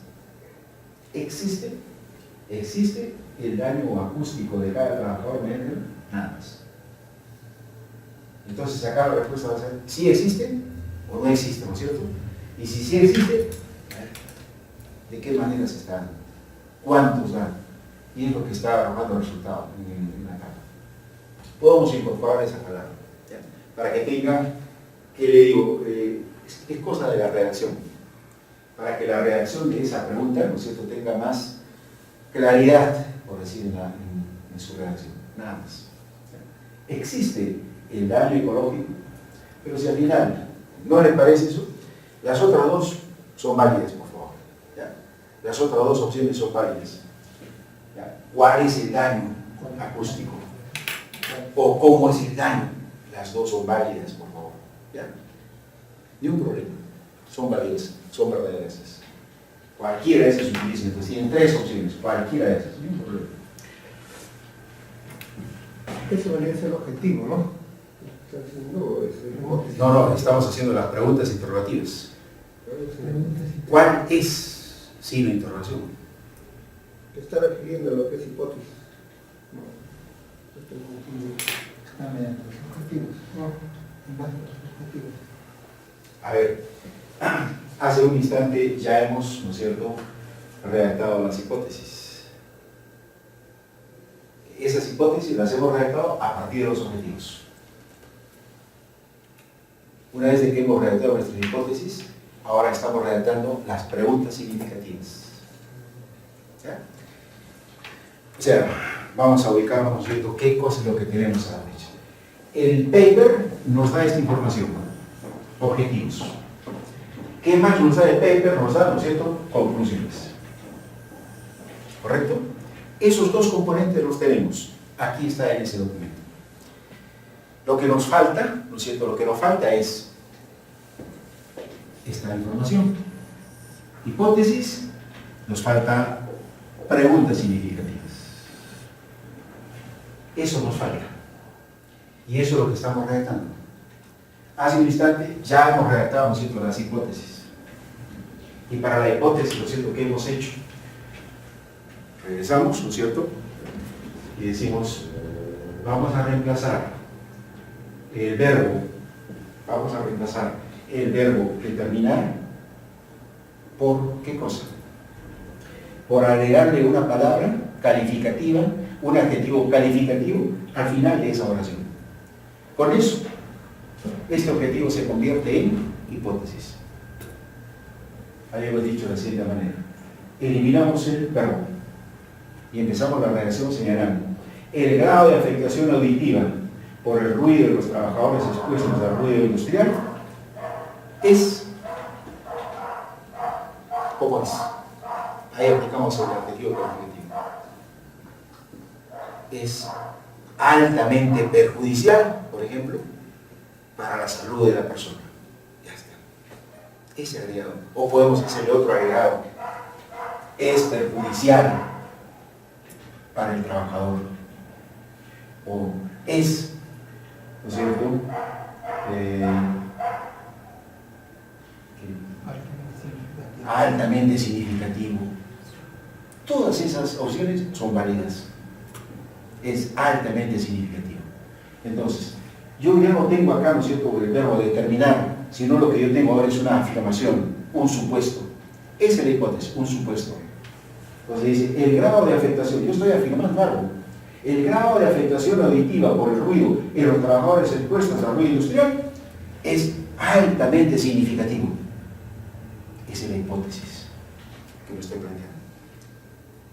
el daño acústico de cada trabajador mediante nada más. Entonces acá la respuesta va a ser, ¿sí existe o no existe, ¿no es cierto? Y si sí existe, ¿de qué manera se está dando? ¿Cuántos dan? Y es lo que está arrojando el resultado en la tabla. Podemos incorporar esa palabra, ¿ya? Para que tenga, ¿qué le digo? Es cosa de la redacción. Para que la redacción de esa pregunta, ¿no es cierto?, tenga más claridad, por decir, en su redacción. Nada más. ¿Ya? Existe el daño ecológico, pero si al final no les parece eso, las otras dos son válidas, por favor. ¿Ya? Las otras dos opciones son válidas. ¿Ya? ¿Cuál es el daño acústico? ¿O cómo es el daño? Las dos son válidas, por favor. ¿Ya? Ni un problema. Son válidas, son verdaderas. Cualquiera de esas utilizan. Entonces tienen tres opciones, cualquiera de esas. Ni un problema. Eso debería ser el objetivo, ¿no? No, estamos haciendo las preguntas interrogativas. ¿Cuál es signo de interrogación? Te está refiriendo a lo que es hipótesis. Está mediante los objetivos. En base a los objetivos. A ver, hace un instante ya hemos, ¿no es cierto?, redactado las hipótesis. Esas hipótesis las hemos redactado a partir de los objetivos. Una vez de que hemos redactado nuestras hipótesis, ahora estamos redactando las preguntas significativas. ¿Ya? O sea, vamos a ubicarnos, ¿no es cierto?, qué cosa es lo que tenemos a la derecha. El paper nos da esta información, ¿no? Objetivos. ¿Qué más nos da el paper? Nos da, ¿no es cierto?, conclusiones. ¿Correcto? Esos dos componentes los tenemos. Aquí está en ese documento. Lo que nos falta, ¿no es cierto?, lo que nos falta es esta información. Hipótesis, nos falta preguntas significativas. Eso nos falta. Y eso es lo que estamos redactando. Hace un instante ya hemos redactado, ¿no es cierto?, las hipótesis. Y para la hipótesis, ¿no es cierto?, ¿qué hemos hecho? Regresamos, ¿no es cierto?, y decimos, vamos a reemplazar el verbo, determinar, ¿por qué cosa? Por agregarle una palabra calificativa, un adjetivo calificativo al final de esa oración. Con eso, este objetivo se convierte en hipótesis. Habíamos dicho de la siguiente manera. Eliminamos el verbo y empezamos la redacción señalando el grado de afectación auditiva por el ruido de los trabajadores expuestos al ruido industrial es como es. Ahí aplicamos el adjetivo calificativo. Es altamente perjudicial, por ejemplo, para la salud de la persona. Ya está. Ese agregado. O podemos hacerle otro agregado. Es perjudicial para el trabajador. O es, ¿no es cierto?, altamente significativo. Todas esas opciones son válidas. Es altamente significativo. Entonces, yo ya no tengo acá, ¿no es cierto?, el verbo determinar, sino lo que yo tengo ahora es una afirmación, un supuesto. Esa es la hipótesis, un supuesto. Entonces dice, el grado de afectación, yo estoy afirmando algo, el grado de afectación auditiva por el ruido en los trabajadores expuestos al ruido industrial es altamente significativo. Esa es la hipótesis que me estoy planteando.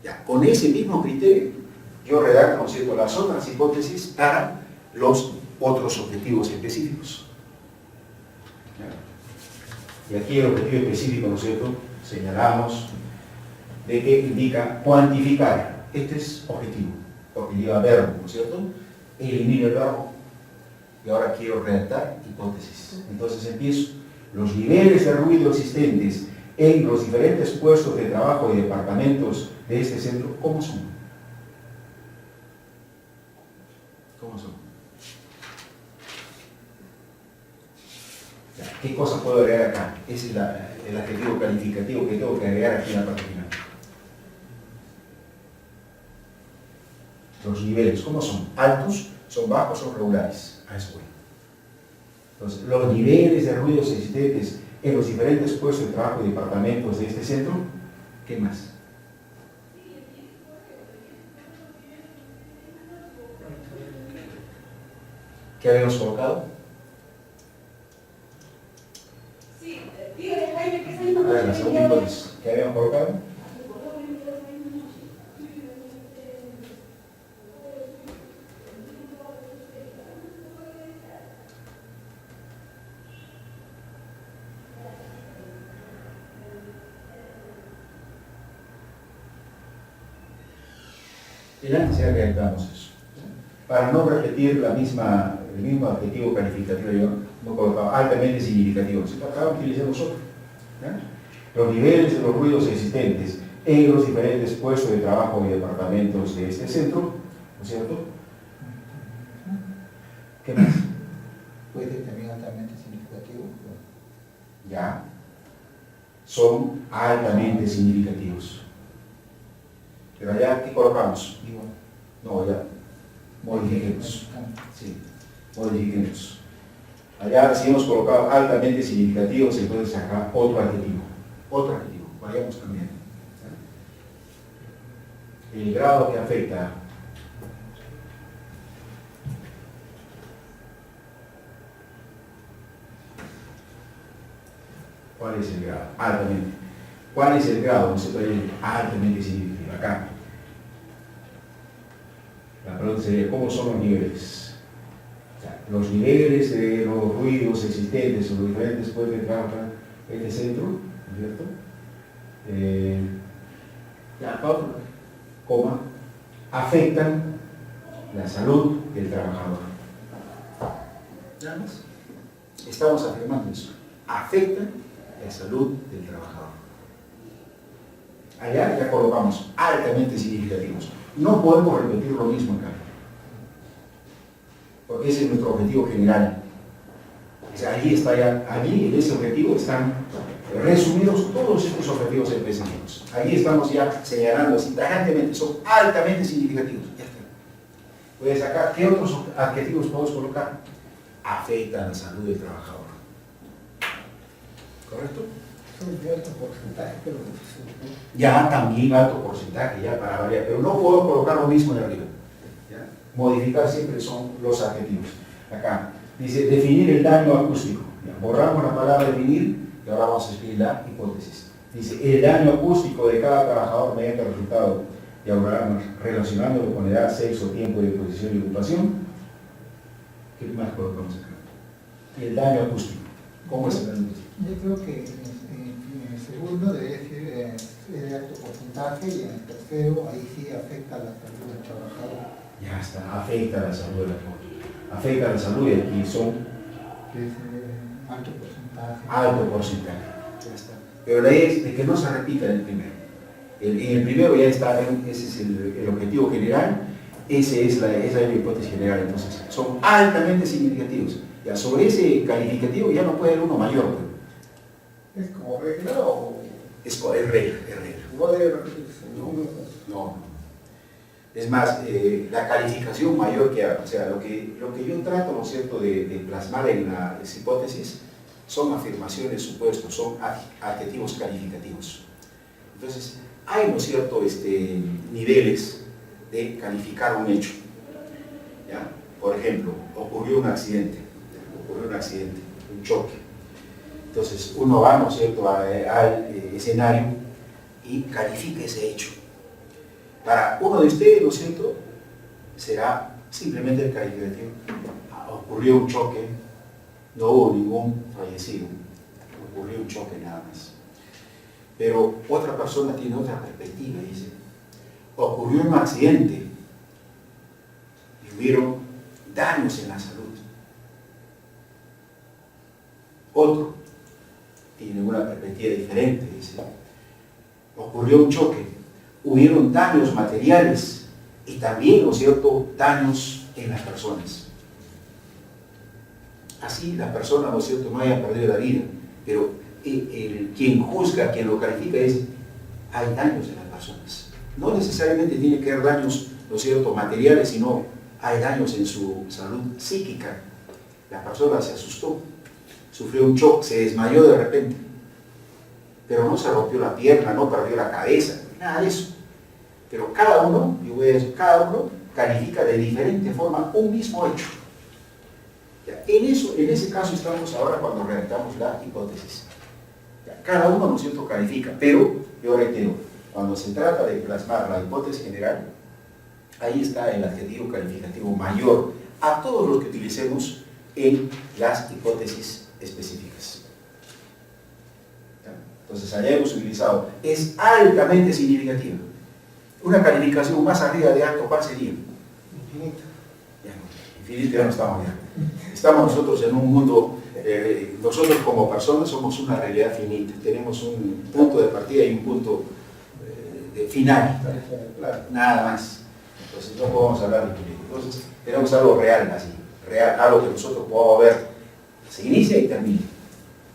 Ya, con ese mismo criterio, yo redacto, ¿no es cierto?, las otras hipótesis para los otros objetivos específicos. Ya. Y aquí el objetivo específico, ¿no es cierto?, señalamos de que indica cuantificar. Este es objetivo, porque lleva verbo, ¿no es cierto? Elimino el verbo y ahora quiero redactar hipótesis. Entonces empiezo. Los niveles de ruido existentes en los diferentes puestos de trabajo y departamentos de este centro, ¿cómo son? ¿Cómo son? ¿Qué cosa puedo agregar acá? Ese es el adjetivo calificativo que tengo que agregar aquí en la parte final. Los niveles, ¿cómo son? ¿Altos, son bajos, son regulares? A eso voy. Entonces, los niveles de ruidos existentes en los diferentes puestos de trabajo y departamentos de este centro, ¿qué más? ¿Qué habíamos colocado? A ver, la segunda hipótesis. ¿Qué habíamos colocado? Y antes ya realizamos eso. Para no repetir el mismo adjetivo calificativo, yo no colocaba altamente significativo. Si acá utilicemos otro. Los niveles de los ruidos existentes en los diferentes puestos de trabajo y departamentos de este centro, ¿no es cierto? ¿Qué más? Puede ser también altamente significativo. Ya. Son altamente significativos. Pero allá, ¿qué colocamos? Igual. No, ya. Modifiquemos. Sí, modifiquemos. Allá si hemos colocado altamente significativos, entonces acá otro adjetivo. Otro adjetivo. Vayamos cambiando. El grado que afecta ¿cuál es el grado? Altamente. ¿Cuál es el grado? No se puede altamente significativo. Acá. La pregunta sería, ¿cómo son los niveles? O sea, los niveles de los ruidos existentes en los diferentes puestos de trabajo en este centro, ¿no es cierto? Ya, coma, afectan la salud del trabajador. ¿Nada más? Estamos afirmando eso. Afectan la salud del trabajador. Allá ya colocamos altamente significativos. No podemos repetir lo mismo acá. Porque ese es nuestro objetivo general. O sea, allí en ese objetivo están resumidos todos estos objetivos específicos. Allí estamos ya señalando así tajantemente, son altamente significativos. Ya está. Puedes sacar, ¿qué otros adjetivos podemos colocar? Afectan la salud del trabajador. ¿Correcto? Son de alto porcentaje, pero Ya también alto porcentaje, ya para variar, pero no puedo colocar lo mismo de arriba. ¿Ya? Modificar siempre son los adjetivos. Acá dice definir el daño acústico. Ya, borramos la palabra definir y ahora vamos a escribir la hipótesis. Dice el daño acústico de cada trabajador mediante el resultado, y ahora relacionándolo con edad, sexo, tiempo de posición y ocupación. ¿Qué más colocamos acá? El daño acústico. ¿Cómo es el daño acústico? Yo creo que en el segundo debe ser de alto porcentaje y en el tercero ahí sí afecta la salud del trabajador. Ya está, afecta la salud de la gente. Afecta la salud y aquí son Que es alto porcentaje. alto porcentaje. Ya está. Pero la idea es de que no se repita en el primero. En el primero ya está, ese es el objetivo general, esa es la hipótesis general. Entonces, son altamente significativos. Ya sobre ese calificativo ya no puede haber uno mayor. es como regla o Es regla. no debe repetirse. No. Es más, la calificación mayor que, o sea, lo que yo trato, ¿no es cierto?, de plasmar en las hipótesis son afirmaciones, supuestos, son adjetivos calificativos. Entonces, hay, ¿no es cierto?, niveles de calificar un hecho. ¿Ya? Por ejemplo, ocurrió un accidente, un choque. Entonces, uno va, ¿no es cierto?, al escenario y califica ese hecho. Para uno de ustedes, ¿no es cierto?, será simplemente el calificativo. Ocurrió un choque, no hubo ningún fallecido, ocurrió un choque nada más. Pero otra persona tiene otra perspectiva y dice, ocurrió un accidente y hubieron daños en la salud. Otro tiene una perspectiva diferente, dice, ocurrió un choque, hubieron daños materiales y también, ¿no es cierto?, daños en las personas. así la persona, ¿no es cierto?, no haya perdido la vida, pero quien juzga, quien lo califica es, hay daños en las personas. No necesariamente tiene que haber daños, ¿no es cierto?, materiales, sino hay daños en su salud psíquica. La persona se asustó, sufrió un shock, se desmayó de repente, pero no se rompió la pierna, no perdió la cabeza, nada de eso. Pero cada uno, yo voy a decir, cada uno califica de diferente forma un mismo hecho. Ya, en ese caso estamos ahora cuando redactamos la hipótesis. Ya, cada uno, ¿no es cierto?, califica, pero yo reitero, cuando se trata de plasmar la hipótesis general, ahí está el adjetivo calificativo mayor a todos los que utilicemos en las hipótesis específicas. ¿Ya? Entonces, allá hemos utilizado, es altamente significativa. Una calificación más arriba de alto, ¿cuál sería? Infinito. Ya no, infinito ya no estamos ya. Estamos nosotros en un mundo, nosotros como personas somos una realidad finita, tenemos un punto de partida y un punto de final, nada más. Entonces no podemos hablar de infinito. Entonces tenemos algo real así, real, algo que nosotros podamos ver, se inicia y termina.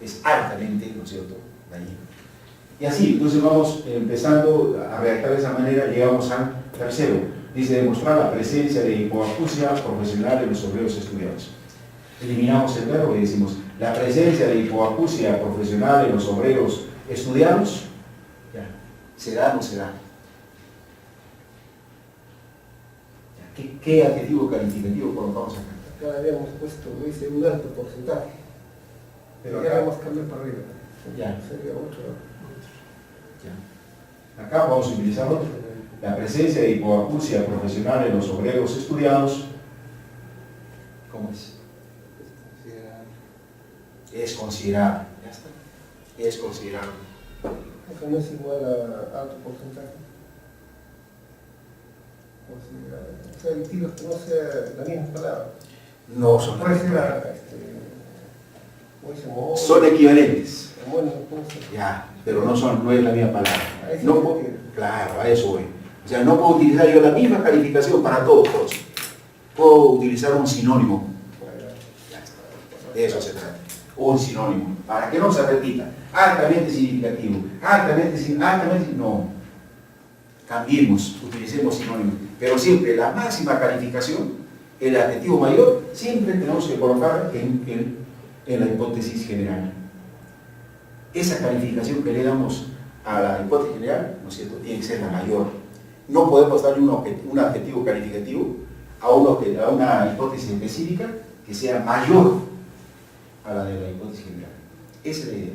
Es altamente, ¿no es cierto?, dañino. Y así, entonces vamos empezando a redactar de esa manera, llegamos al tercero. Dice demostrar la presencia de hipoacusia profesional en los obreros estudiados. Eliminamos el verbo y decimos la presencia de hipoacusia profesional en los obreros estudiados. Ya. ¿Se da o no se da? ¿Qué adjetivo calificativo colocamos acá? Acá habíamos puesto, dice un alto porcentaje. Pero ya acá vamos a cambiar para arriba. Ya. Sería otro. Ya. Acá vamos a utilizar otro. La presencia de hipoacusia profesional en los obreros estudiados. ¿Cómo es? Es considerable. Ya está. Es considerable. Eso no es igual a alto porcentaje. Considerable. O sea, el tiro que no sea la misma palabra. No son Puede ser son equivalentes. Bueno, entonces. Ya, pero no es la misma palabra. A eso No, voy. claro, a eso voy. O sea, no puedo utilizar yo la misma calificación para todos. Puedo utilizar un sinónimo. Ya está. De eso se trata. Un sinónimo. Para que no se repita. Altamente significativo. Altamente, no. Cambiemos, utilicemos sinónimos. Pero siempre la máxima calificación, el adjetivo mayor, siempre tenemos que colocar en la hipótesis general. Esa calificación que le damos a la hipótesis general, ¿no es cierto?, tiene que ser la mayor. No podemos darle un adjetivo calificativo a una hipótesis específica que sea mayor a la de la hipótesis general. Esa es la idea.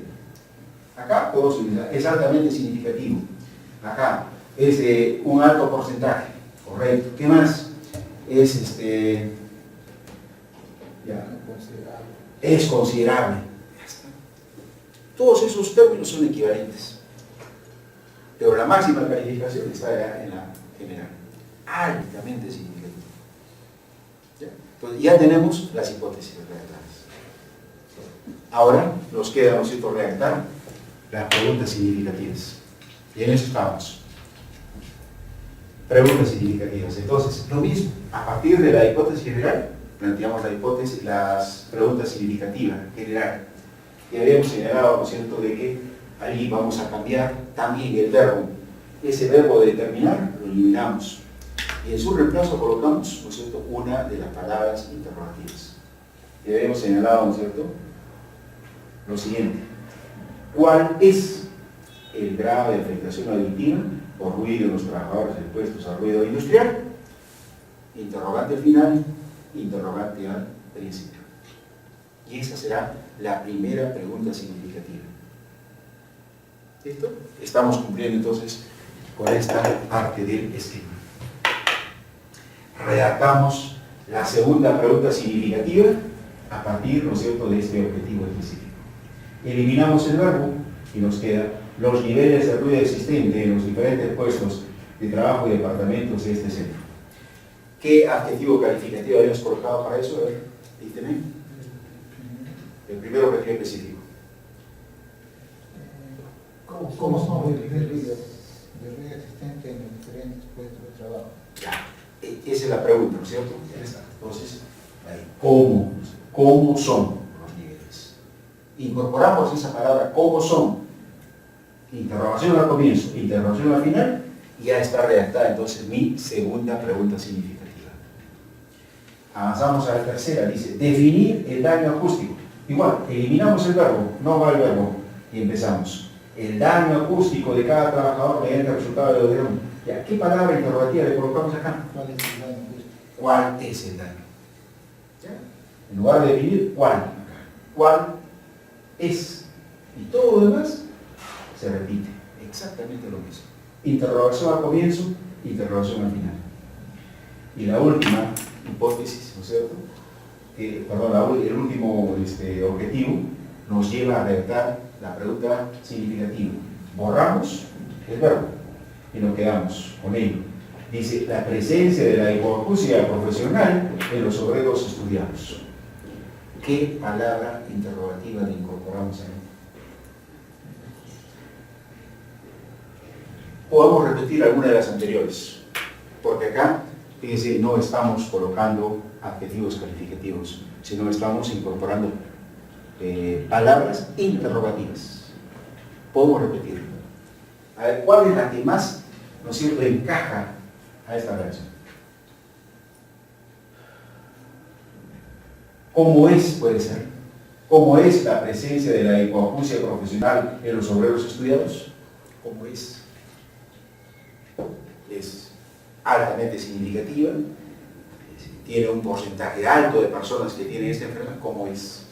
Acá podemos utilizar, es altamente significativo. Acá es un alto porcentaje, correcto. ¿Qué más? Es es considerable. Ya está. Todos esos términos son equivalentes. Pero la máxima calificación está en la general. Altamente significativa. ¿Ya? Entonces ya tenemos las hipótesis redactadas. Ahora nos queda, ¿no es cierto?, redactar las preguntas significativas. Y en eso estamos. Preguntas significativas. Entonces, lo mismo. A partir de la hipótesis general, planteamos las preguntas significativas general. Y habíamos señalado, ¿no es cierto?, de que allí vamos a cambiar también el verbo. Ese verbo de determinar lo eliminamos. Y en su reemplazo colocamos, ¿no es cierto?, una de las palabras interrogativas. Y habíamos señalado, ¿no es cierto?, lo siguiente. ¿Cuál es el grado de afectación auditiva por ruido en los trabajadores expuestos al ruido industrial? Interrogante al final, interrogante al principio. Y esa será la primera pregunta significativa. ¿Listo? Estamos cumpliendo entonces con esta parte del esquema. Redactamos la segunda pregunta significativa a partir, ¿no es cierto?, de este objetivo específico. Eliminamos el verbo y nos queda los niveles de ruido existente en los diferentes puestos de trabajo y departamentos de este centro. ¿Qué adjetivo calificativo habíamos colocado para eso? A ver, dígame. El primer objetivo específico. ¿Cómo son los niveles de ruido existente en los diferentes puestos de trabajo? Ya, esa es la pregunta, ¿no es cierto? Entonces, ¿cómo son? incorporamos esa palabra como son, interrogación al comienzo, interrogación al final, y ya está redactada entonces mi segunda pregunta significativa. Avanzamos a la tercera, dice, definir el daño acústico. Igual, eliminamos el verbo, no va el verbo, y empezamos. El daño acústico de cada trabajador mediante el resultado de audición. Ya, ¿qué palabra interrogativa le colocamos acá? ¿Cuál es el daño acústico? ¿Cuál es el daño? ¿Ya? En lugar de definir, ¿cuál? ¿Cuál es? Y todo lo demás se repite, exactamente lo mismo. Interrogación al comienzo, interrogación al final. Y la última hipótesis, ¿no es cierto? El último objetivo nos lleva a redactar la pregunta significativa. Borramos el verbo y nos quedamos con ello. Dice, la presencia de la hipoacusia profesional en los obreros estudiados. ¿Qué palabra interrogativa le incorporamos ahí? Podemos repetir alguna de las anteriores, porque acá, fíjense, no estamos colocando adjetivos calificativos, sino estamos incorporando palabras interrogativas. Podemos repetirlo. A ver, ¿cuál es la que más, ¿no es cierto?, encaja a esta relación? ¿Cómo es, puede ser? ¿Cómo es la presencia de la hipoacusia profesional en los obreros estudiados? ¿Cómo es? Es altamente significativa, tiene un porcentaje alto de personas que tienen esta enfermedad. ¿Cómo es?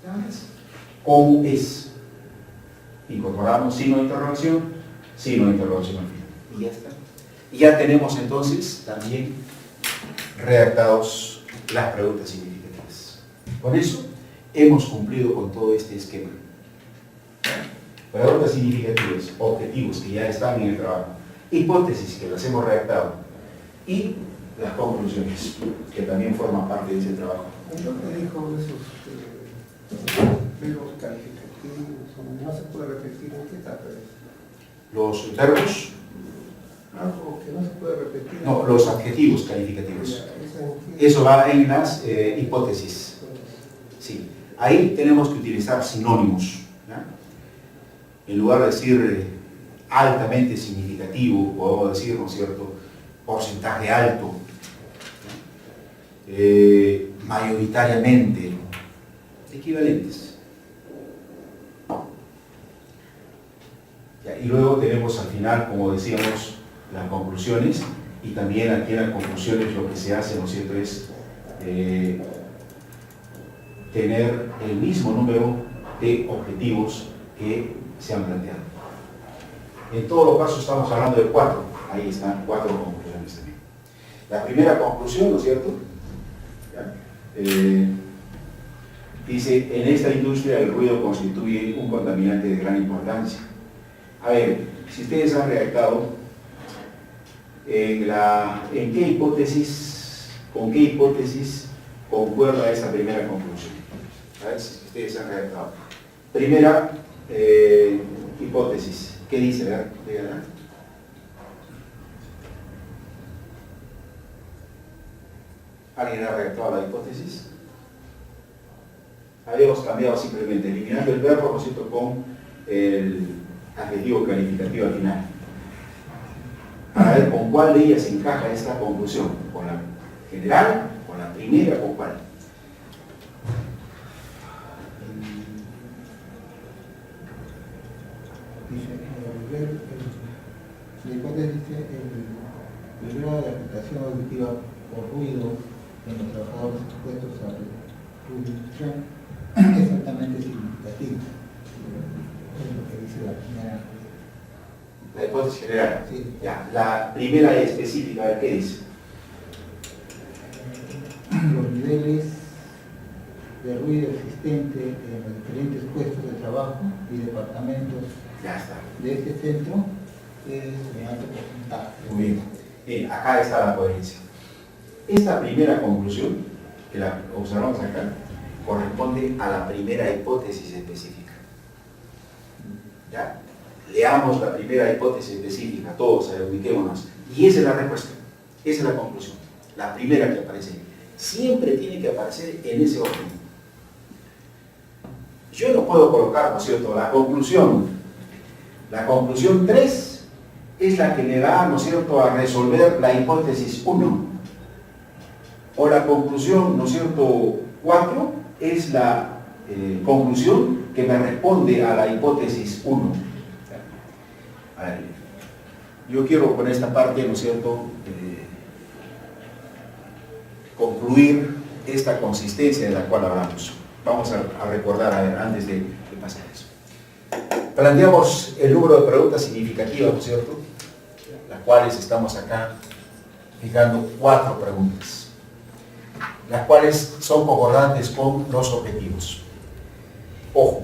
Nada más. ¿Cómo es? Incorporamos signo de interrogación al final. Y ya está. Y ya tenemos entonces también redactados las preguntas significativas. Con eso hemos cumplido con todo este esquema. Preguntas significativas, objetivos que ya están en el trabajo, hipótesis que las hemos redactado y las conclusiones que también forman parte de ese trabajo. Entonces dijo esos verbos calificativos, no se puede repetir, ¿en qué etapa es? Los verbos, Algo que no se puede repetir. no, los adjetivos calificativos. Ya, ¿esa Eso va en las hipótesis. Sí. Ahí tenemos que utilizar sinónimos, ¿ya? En lugar de decir altamente significativo, podemos decir, ¿no es cierto?, porcentaje alto, mayoritariamente, equivalentes. Ya, y luego tenemos al final, como decíamos, las conclusiones, y también aquí en las conclusiones lo que se hace, ¿no es cierto?, es tener el mismo número de objetivos que se han planteado. En todo caso estamos hablando de 4, ahí están 4 conclusiones también. La primera conclusión, ¿no es cierto? Dice, en esta industria el ruido constituye un contaminante de gran importancia. A ver, si ustedes han redactado, ¿en qué hipótesis, con qué hipótesis concuerda esa primera conclusión? A ver si ustedes han redactado. Primera hipótesis. ¿Qué dice? ¿Verdad? ¿Alguien ha redactado la hipótesis? Habíamos cambiado simplemente, eliminando el verbo, ¿no es cierto?, con el adjetivo calificativo al final. A ver, ¿con cuál de ellas encaja esta conclusión? ¿Con la general? ¿Con la primera? ¿Con cuál? Dice, la hipótesis dice el grado de afectación auditiva por ruido en los trabajadores expuestos a ruido es altamente significativo. Es lo que dice la primera. La hipótesis general. Sí. Ya, la primera específica, a ver qué dice. Los niveles de ruido existente en los diferentes puestos de trabajo y departamentos Ya está. de este centro es de alto porcentaje. Muy bien. Bien, acá está la coherencia. Esta primera conclusión, que la observamos acá, corresponde a la primera hipótesis específica. ¿Ya? Leamos la primera hipótesis específica, todos, ubiquémonos. Y esa es la respuesta, esa es la conclusión. La primera que aparece. Siempre tiene que aparecer en ese orden. yo no puedo colocar, ¿no es cierto?, la conclusión. La conclusión 3 es la que me va, ¿no es cierto?, a resolver la hipótesis 1. O la conclusión, ¿no es cierto?, 4 es la conclusión que me responde a la hipótesis 1. A ver, yo quiero con esta parte, ¿no es cierto?, concluir esta consistencia de la cual hablamos. Vamos a recordar, a ver, antes de pasar eso. Planteamos el número de preguntas significativas, ¿no es cierto?, las cuales estamos acá fijando 4 preguntas, las cuales son concordantes con los objetivos. Ojo,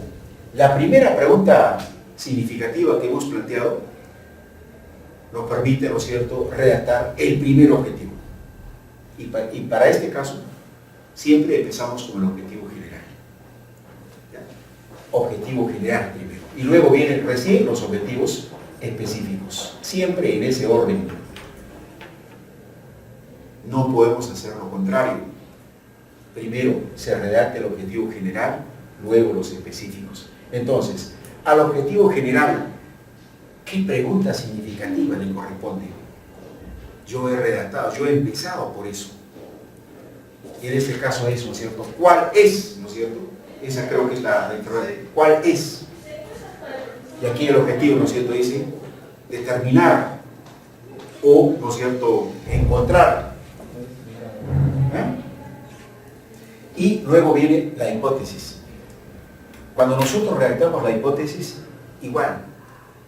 la primera pregunta significativa que hemos planteado nos permite, ¿no es cierto?, redactar el primer objetivo. Y para este caso, siempre empezamos con el objetivo general. ¿Ya? Objetivo general primero. Y luego vienen recién los objetivos específicos. Siempre en ese orden. No podemos hacer lo contrario. Primero se redacta el objetivo general, luego los específicos. Entonces, al objetivo general, ¿qué pregunta significativa le corresponde? Yo he redactado, yo he empezado por eso. Y en este caso es, ¿no es cierto?, ¿cuál es? ¿No es cierto? Esa creo que es la interrogante. ¿Cuál es? Y aquí el objetivo, ¿no es cierto?, dice determinar o, ¿no es cierto?, encontrar. Y luego viene la hipótesis. Cuando nosotros redactamos la hipótesis, igual,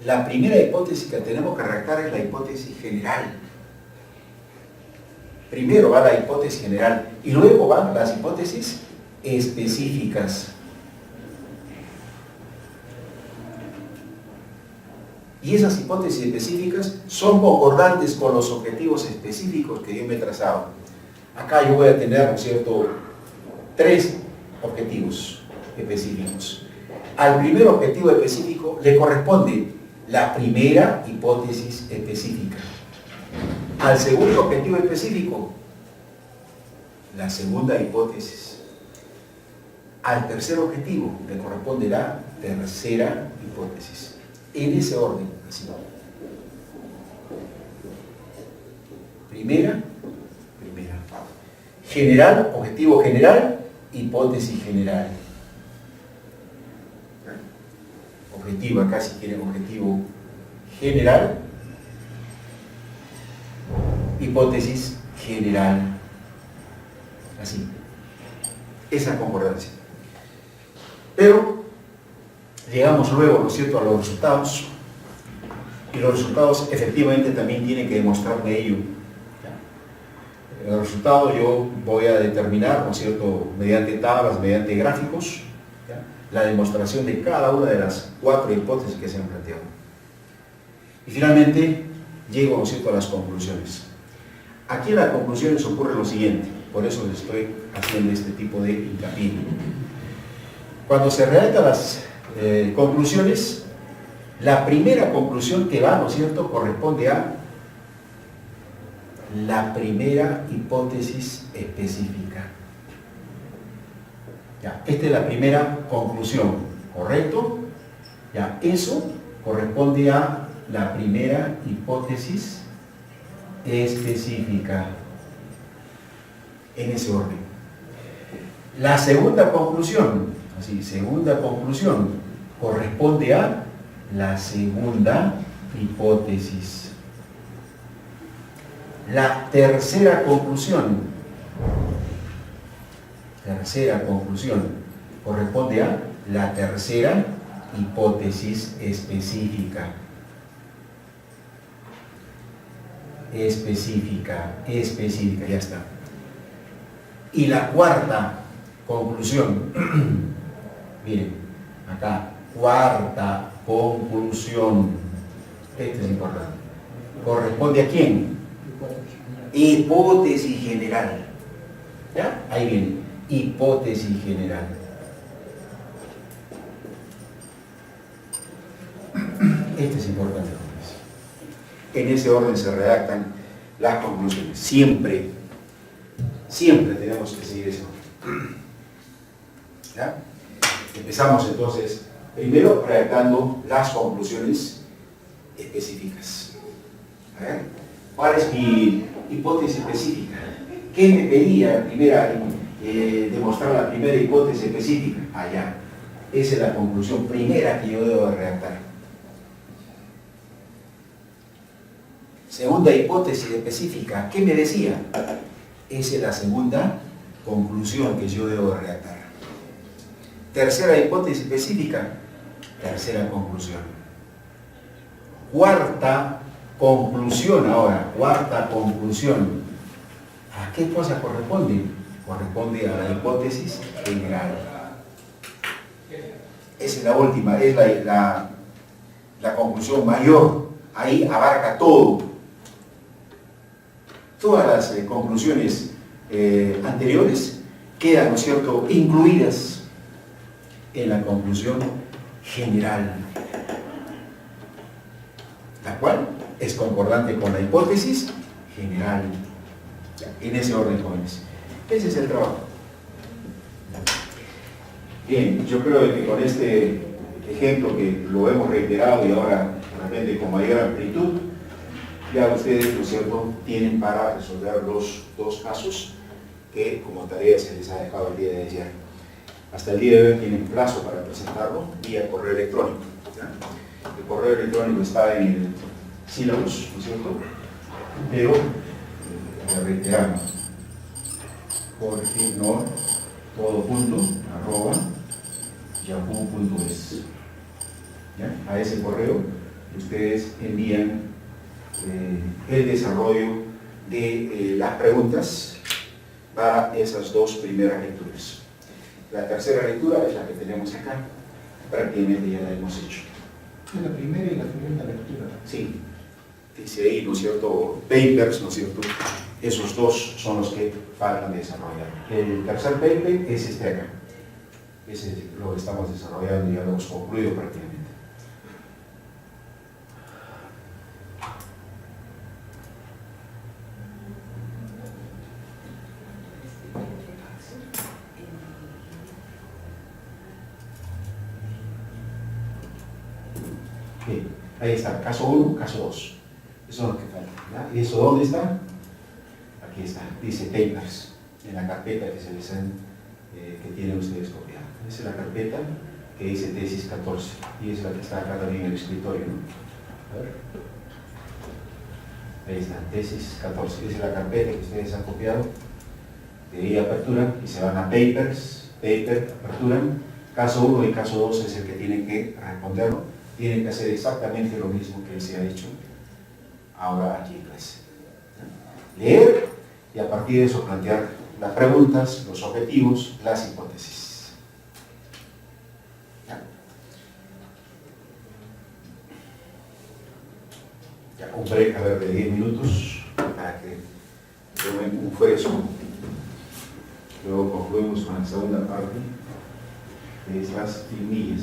la primera hipótesis que tenemos que redactar es la hipótesis general. Primero va la hipótesis general y luego van las hipótesis específicas. Y esas hipótesis específicas son concordantes con los objetivos específicos que yo me he trazado. Acá yo voy a tener, ¿no es cierto?, 3 objetivos específicos. Al primer objetivo específico le corresponde la primera hipótesis específica. Al segundo objetivo específico, la segunda hipótesis. Al tercer objetivo le corresponde la tercera hipótesis. En ese orden, así. Primera. General, objetivo general, hipótesis general. Objetivo, acá si quieren objetivo general, hipótesis general. Así. Esa concordancia. Pero llegamos luego, ¿no es cierto?, a los resultados. Y los resultados efectivamente también tienen que demostrarme ello. El resultado yo voy a determinar, ¿no es cierto?, mediante tablas, mediante gráficos, ¿ya?, la demostración de cada una de las 4 hipótesis que se han planteado. Y finalmente llego, ¿no es cierto?, a las conclusiones. Aquí en las conclusiones ocurre lo siguiente, por eso les estoy haciendo este tipo de hincapié. Cuando se redactan las conclusiones, la primera conclusión que va, ¿no es cierto?, corresponde a la primera hipótesis específica. Ya, esta es la primera conclusión, ¿correcto? Ya, eso corresponde a la primera hipótesis específica. En ese orden. La segunda conclusión, así, segunda conclusión, corresponde a la segunda hipótesis. La tercera conclusión corresponde a la tercera hipótesis específica. Específica, ya está. Y la cuarta conclusión, miren, acá, cuarta conclusión, esto es importante, ¿corresponde a quién? Hipótesis general. ¿Ya? Ahí viene, hipótesis general. Esto es importante. En ese orden se redactan las conclusiones. Siempre tenemos que seguir eso. ¿Ya? Empezamos entonces, primero redactando las conclusiones específicas. A ver, ¿cuál es mi hipótesis específica? ¿Qué me pedía demostrar la primera hipótesis específica? Allá. Esa es la conclusión primera que yo debo redactar. Segunda hipótesis específica, ¿qué me decía? Esa es la segunda conclusión que yo debo redactar. Tercera hipótesis específica, tercera conclusión. Cuarta conclusión ahora, cuarta conclusión. ¿A qué cosa corresponde? Corresponde a la hipótesis general. Esa es la última, es la conclusión mayor. Ahí abarca todo. Todas las conclusiones anteriores quedan, ¿no es cierto?, incluidas en la conclusión general, la cual es concordante con la hipótesis general. En ese orden, jóvenes. Ese es el trabajo. Bien, yo creo que con este ejemplo que lo hemos reiterado y ahora de repente con mayor amplitud, ya ustedes, ¿no es cierto?, tienen para resolver los dos casos que como tarea se les ha dejado el día de ayer. Hasta el día de hoy tienen plazo para presentarlo vía correo electrónico. ¿Ya? El correo electrónico está en el sílabus, ¿no es cierto? Pero, reiteramos, Jorge Nor, todo junto, @yahoo.es. A ese correo ustedes envían el desarrollo de las preguntas para esas dos primeras lecturas. La tercera lectura es la que tenemos acá, prácticamente ya la hemos hecho. La primera y la segunda lectura. Sí, dice ahí, ¿no es cierto?, papers, ¿no es cierto? Esos dos son los que faltan de desarrollar. El tercer paper es este acá. Ese es lo que estamos desarrollando y ya lo hemos concluido prácticamente. Bien, ahí está, caso 1, caso 2. Eso es lo que falta. ¿Ya? ¿Y eso dónde está? Aquí está, dice papers, en la carpeta que se les que tienen ustedes copiada. Esa es la carpeta que dice tesis 14 y es la que está acá también en el escritorio, ¿no? A ver. Ahí está, tesis 14. Esa es la carpeta que ustedes han copiado de ahí apertura y se van a papers, aperturan. Caso 1 y caso 2 es el que tienen que responderlo. Tienen que hacer exactamente lo mismo que se ha hecho ahora aquí en clase. Leer y a partir de eso plantear las preguntas, los objetivos, las hipótesis. Ya, un break, a ver, de 10 minutos para que tomen un fresco. Luego concluimos con la segunda parte de estas filmillas.